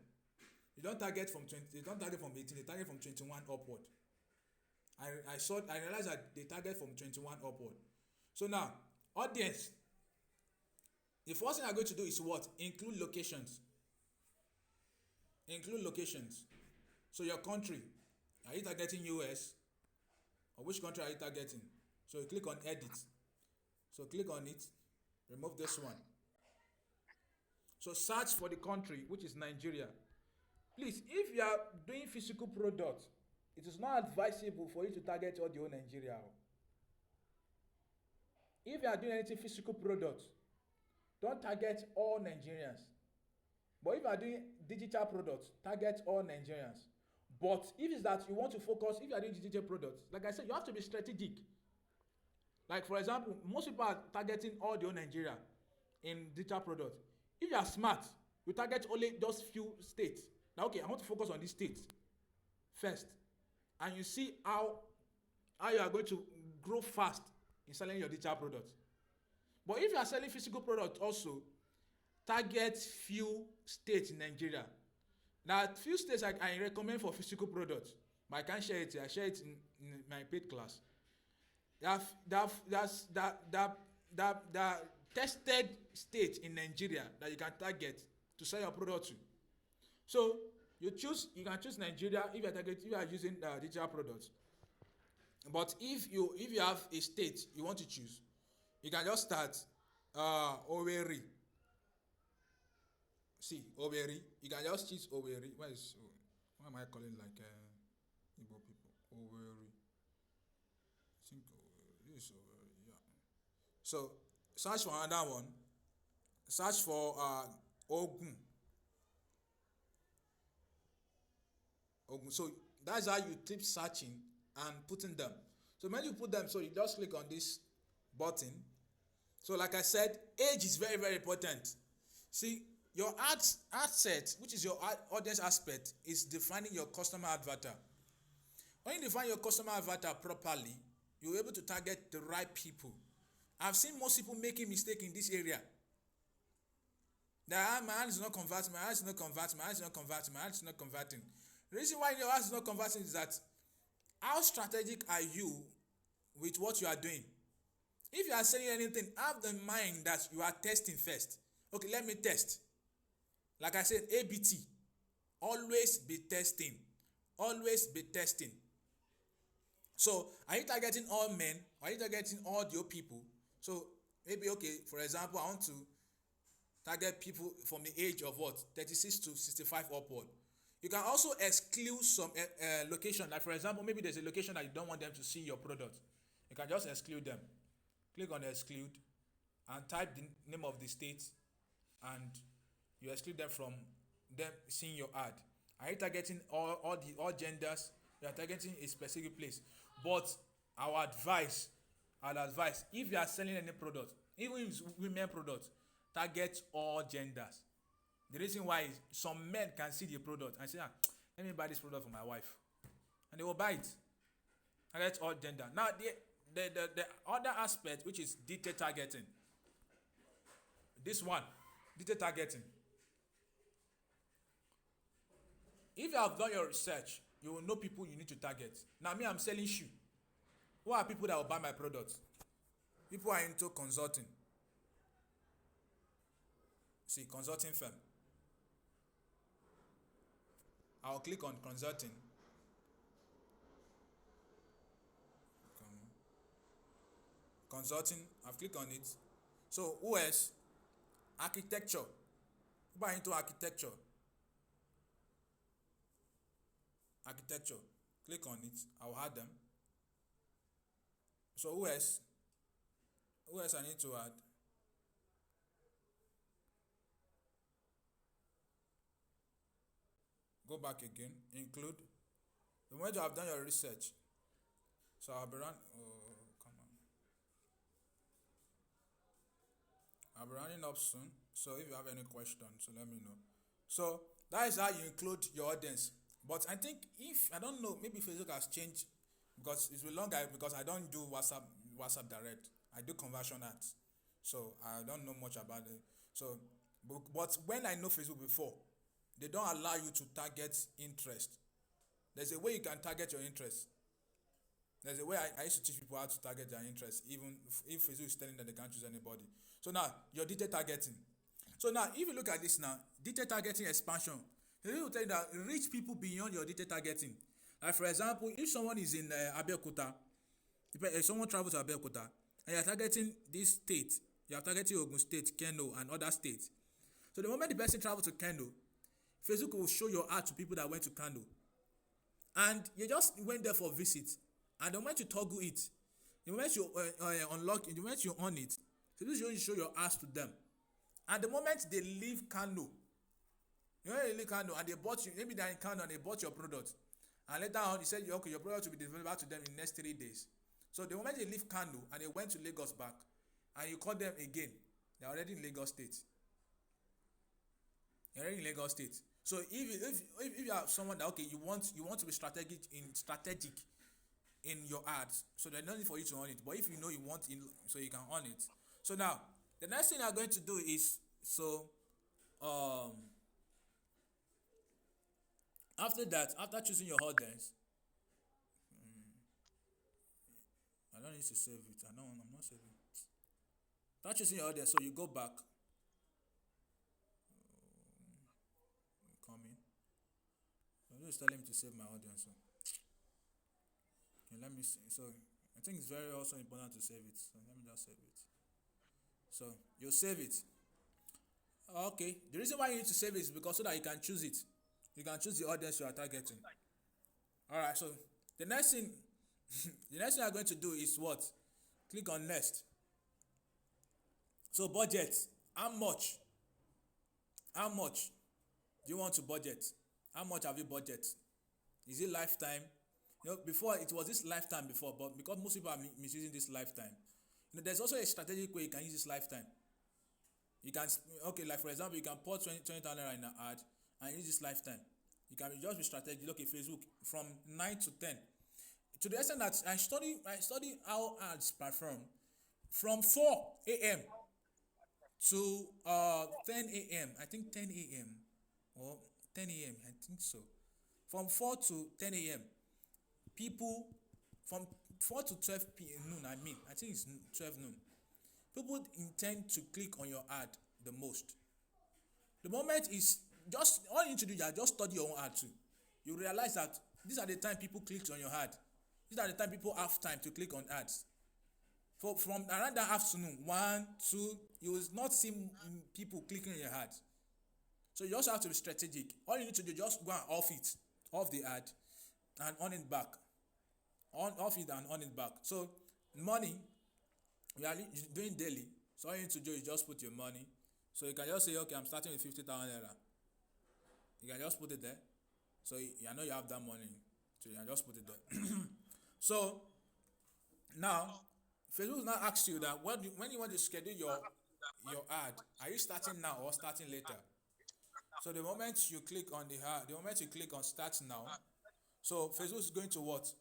They don't target from 18, they target from 21 upward. I realized that they target from 21 upward. So now, audience. The first thing I'm going to do is what? Include locations. Include locations. So your country. Are you targeting US? Or which country are you targeting? So you click on edit. So click on it. Remove this one. So search for the country, which is Nigeria. Please, if you are doing physical product, it is not advisable for you to target all the whole Nigeria. If you are doing anything physical product, don't target all Nigerians. But if you are doing digital products, target all Nigerians. But if it's that you want to focus, if you are doing digital products, like I said, you have to be strategic. Like for example, most people are targeting all the whole Nigeria in digital products. If you are smart, you target only those few states. Now, okay, I want to focus on these states first, and you see how you are going to grow fast in selling your digital products. But if you are selling physical products also, target few states in Nigeria. Now, few states I recommend for physical products, but I can't share it here. I share it in my paid class. The tested state in Nigeria that you can target to sell your product to. So you can choose Nigeria if you are using digital products. But if you have a state you want to choose, you can just start Owerri. See, Owerri. You can just choose Owerri. Why am I calling like Igbo people? Owerri. I think this is Owerri, yeah. So search for another one. Search for Ogun. So that's how you keep searching and putting them. So when you put them, so you just click on this button. So like I said, age is very, very important. See, your ad set, which is your audience aspect, is defining your customer avatar. When you define your customer avatar properly, you're able to target the right people. I've seen most people making mistake in this area. My ad is not converting, my ad is not converting, my ad is not converting, my ad is not converting. The reason why your ad is not converting is that how strategic are you with what you are doing? If you are saying anything, have the mind that you are testing first. Okay, let me test. Like I said, ABT. Always be testing. Always be testing. So, are you targeting all men? Are you targeting all the old people? So, maybe, okay, for example, I want to target people from the age of what? 36 to 65 upward. You can also exclude some location. Like for example, maybe there's a location that you don't want them to see your product. You can just exclude them. Click on exclude and type the name of the state and you exclude them from them seeing your ad. Are you targeting all genders? You are targeting a specific place. But our advice, if you are selling any product, even if it's women product, target all genders. The reason why is some men can see the product and say, let me buy this product for my wife. And they will buy it. And that's all gender. Now, the other aspect, which is detail targeting. This one, detail targeting. If you have done your research, you will know people you need to target. Now, me, I'm selling shoe. Who are people that will buy my product? People are into consulting. See, consulting firm. I'll click on consulting. Consulting, I've clicked on it. So, who else? Architecture. People are into architecture. Architecture. Click on it. I'll add them. So, who else? Who else I need to add? Go back again. Include. The moment you have done your research. So I'll be I'll be running up soon. So if you have any questions, so let me know. So that is how you include your audience. But I think I don't know, maybe Facebook has changed because it's been longer because I don't do WhatsApp direct. I do conversion ads. So I don't know much about it. So, but when I know Facebook before, they don't allow you to target interest. There's a way you can target your interest. There's a way I used to teach people how to target their interest, even if Facebook is telling them they can't choose anybody. So now, your detail targeting. So now, if you look at this now, detail targeting expansion, it will tell you that reach people beyond your detail targeting. Like for example, if someone is in Abeokuta, if someone travels to Abeokuta, and you are targeting this state, you are targeting Ogun State, Kano, and other states. So the moment the person travels to Kano, Facebook will show your ad to people that went to Kano. And you just went there for a visit. And the moment you toggle it, the moment you unlock it, the moment you on it, Facebook will show your ads to them. And the moment they leave Kano, they leave Kano and they bought you, maybe they're in Kano and they bought your product. And later on, you said, okay, your product will be delivered to them in the next 3 days. So the moment they leave Kano and they went to Lagos back, and you call them again, they're already in Lagos State. You're already in Lagos State. So if you have someone that you want to be strategic in your ads, so there's no need for you to own it. But if you know you want in, so you can own it. So now the next thing I'm going to do is after that, after choosing your audience, I don't need to save it. I'm not saving it. After choosing your audience, so you go back. I'm just telling me to save my audience. So. Okay, let me see. So I think it's very also important to save it. So let me just save it. So you save it. Okay. The reason why you need to save it is because so that you can choose it. You can choose the audience you are targeting. Alright, so the next thing I'm going to do is what? Click on next. So budget. How much do you want to budget? How much have you budget? Is it lifetime? Before it was this lifetime before, but because most people are misusing this lifetime, there's also a strategic way you can use this lifetime. You can, like for example, you can pour 20,000 naira in an ad and use this lifetime. You can just be strategic. Look at Facebook from 9 to 10. To the extent that I study how ads perform from 4 a.m. to 10 a.m. I think 10 a.m. or 10 a.m. I think so. From 4 to 10 a.m. people from 4 to 12 p.m. noon. I think it's 12 noon. People intend to click on your ad the most. The moment is just all you need to do is just study your own ad too. You realize that these are the time people click on your ad. These are the time people have time to click on ads. From around that afternoon, 1, 2, you will not see people clicking on your ad. So you also have to be strategic. All you need to do is just go and off the ad, and on it back. Off it and on it back. So money, we are doing daily. So all you need to do is just put your money. So you can just say, okay, I'm starting with 50,000 naira. You can just put it there. So you know you have that money. So you can just put it there. So now, Facebook now asks you that when you want to schedule your ad, are you starting now or starting later? So the moment you click on the moment you click on start now, so Facebook is going to what?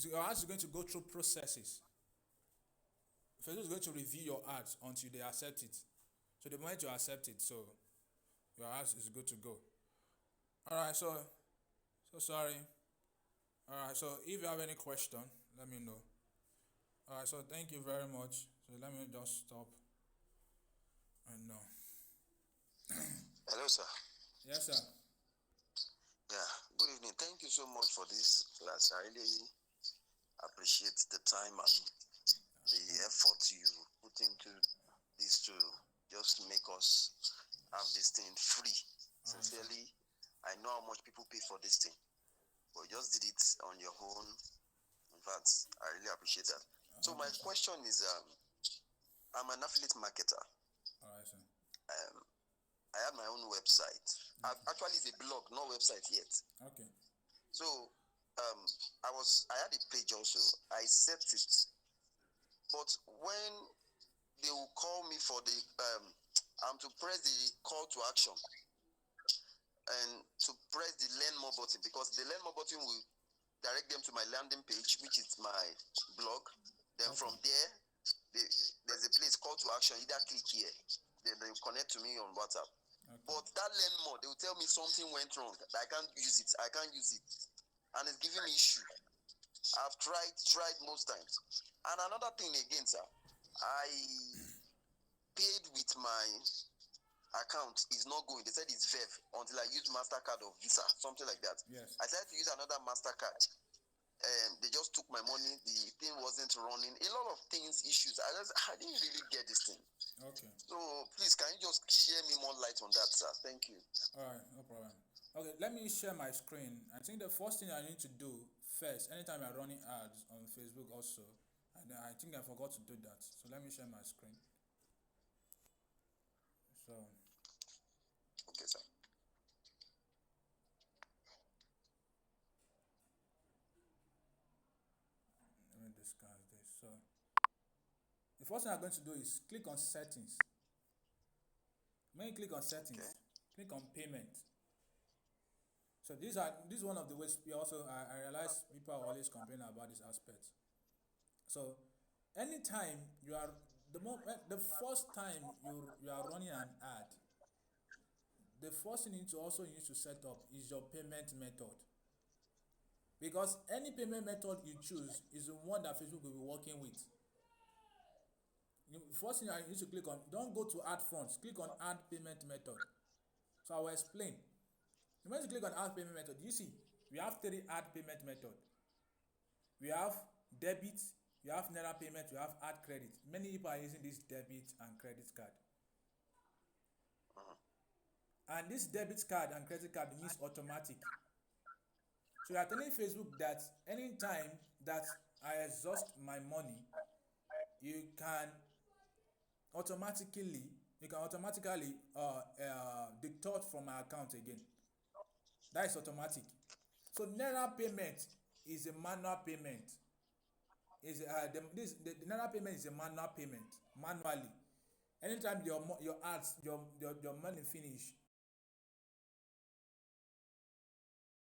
Your ads is going to go through processes. Facebook is going to review your ads until they accept it. So the moment you accept it, so your ads is good to go. Alright, so sorry. Alright, so if you have any question, let me know. Alright, so thank you very much. So let me just stop. And no. Hello, sir. Yes, sir. Yeah, good evening. Thank you so much for this class. I really appreciate the time and the effort you put into this to just make us have this thing free. Sincerely, I know how much people pay for this thing, but you just did it on your own. In fact, I really appreciate that. So my question is, I'm an affiliate marketer. Alright, sir. I have my own website. Actually, it's a blog, not website yet. Okay. So I had a page also. I set it, but when they will call me for the I'm to press the call to action and to press the learn more button, because the learn more button will direct them to my landing page, which is my blog. Then from there, there's a place call to action. Either click here, then they will connect to me on WhatsApp. But that learn more, they will tell me something went wrong. I can't use it. And it's giving me issue. I've tried most times. And another thing again, sir, I paid with my account. Is not going. They said it's VEV until I use MasterCard or Visa, something like that. Yes. I tried to use another MasterCard. They just took my money. The thing wasn't running. A lot of things, issues. I didn't really get this thing. Okay. So please, can you just share me more light on that, sir? Thank you. Alright, no problem. Okay, let me share my screen. I think the first thing I need to do first, anytime I'm running ads on Facebook also, and I think I forgot to do that. So let me share my screen. So Okay, sir. let me discuss this. So the first thing I'm going to do is click on settings. When you click on settings, click on payment. So this is one of the ways we also I realize people are always complaining about this aspect. So anytime the first time you are running an ad, the first thing you need to set up is your payment method. Because any payment method you choose is the one that Facebook will be working with. The first thing I need to click on, don't go to add funds, click on add payment method. So I will explain. When you click on add payment method, you see we have 3 add payment method. We have debit, we have Naira payment, we have add credit. Many people are using this debit and credit card. And this debit card and credit card means automatic. So you are telling Facebook that anytime that I exhaust my money, you can automatically deduct from my account again. That is automatic. So Naira payment is a manual payment. The Naira payment is a manual payment, manually. Anytime your ads, your money finish,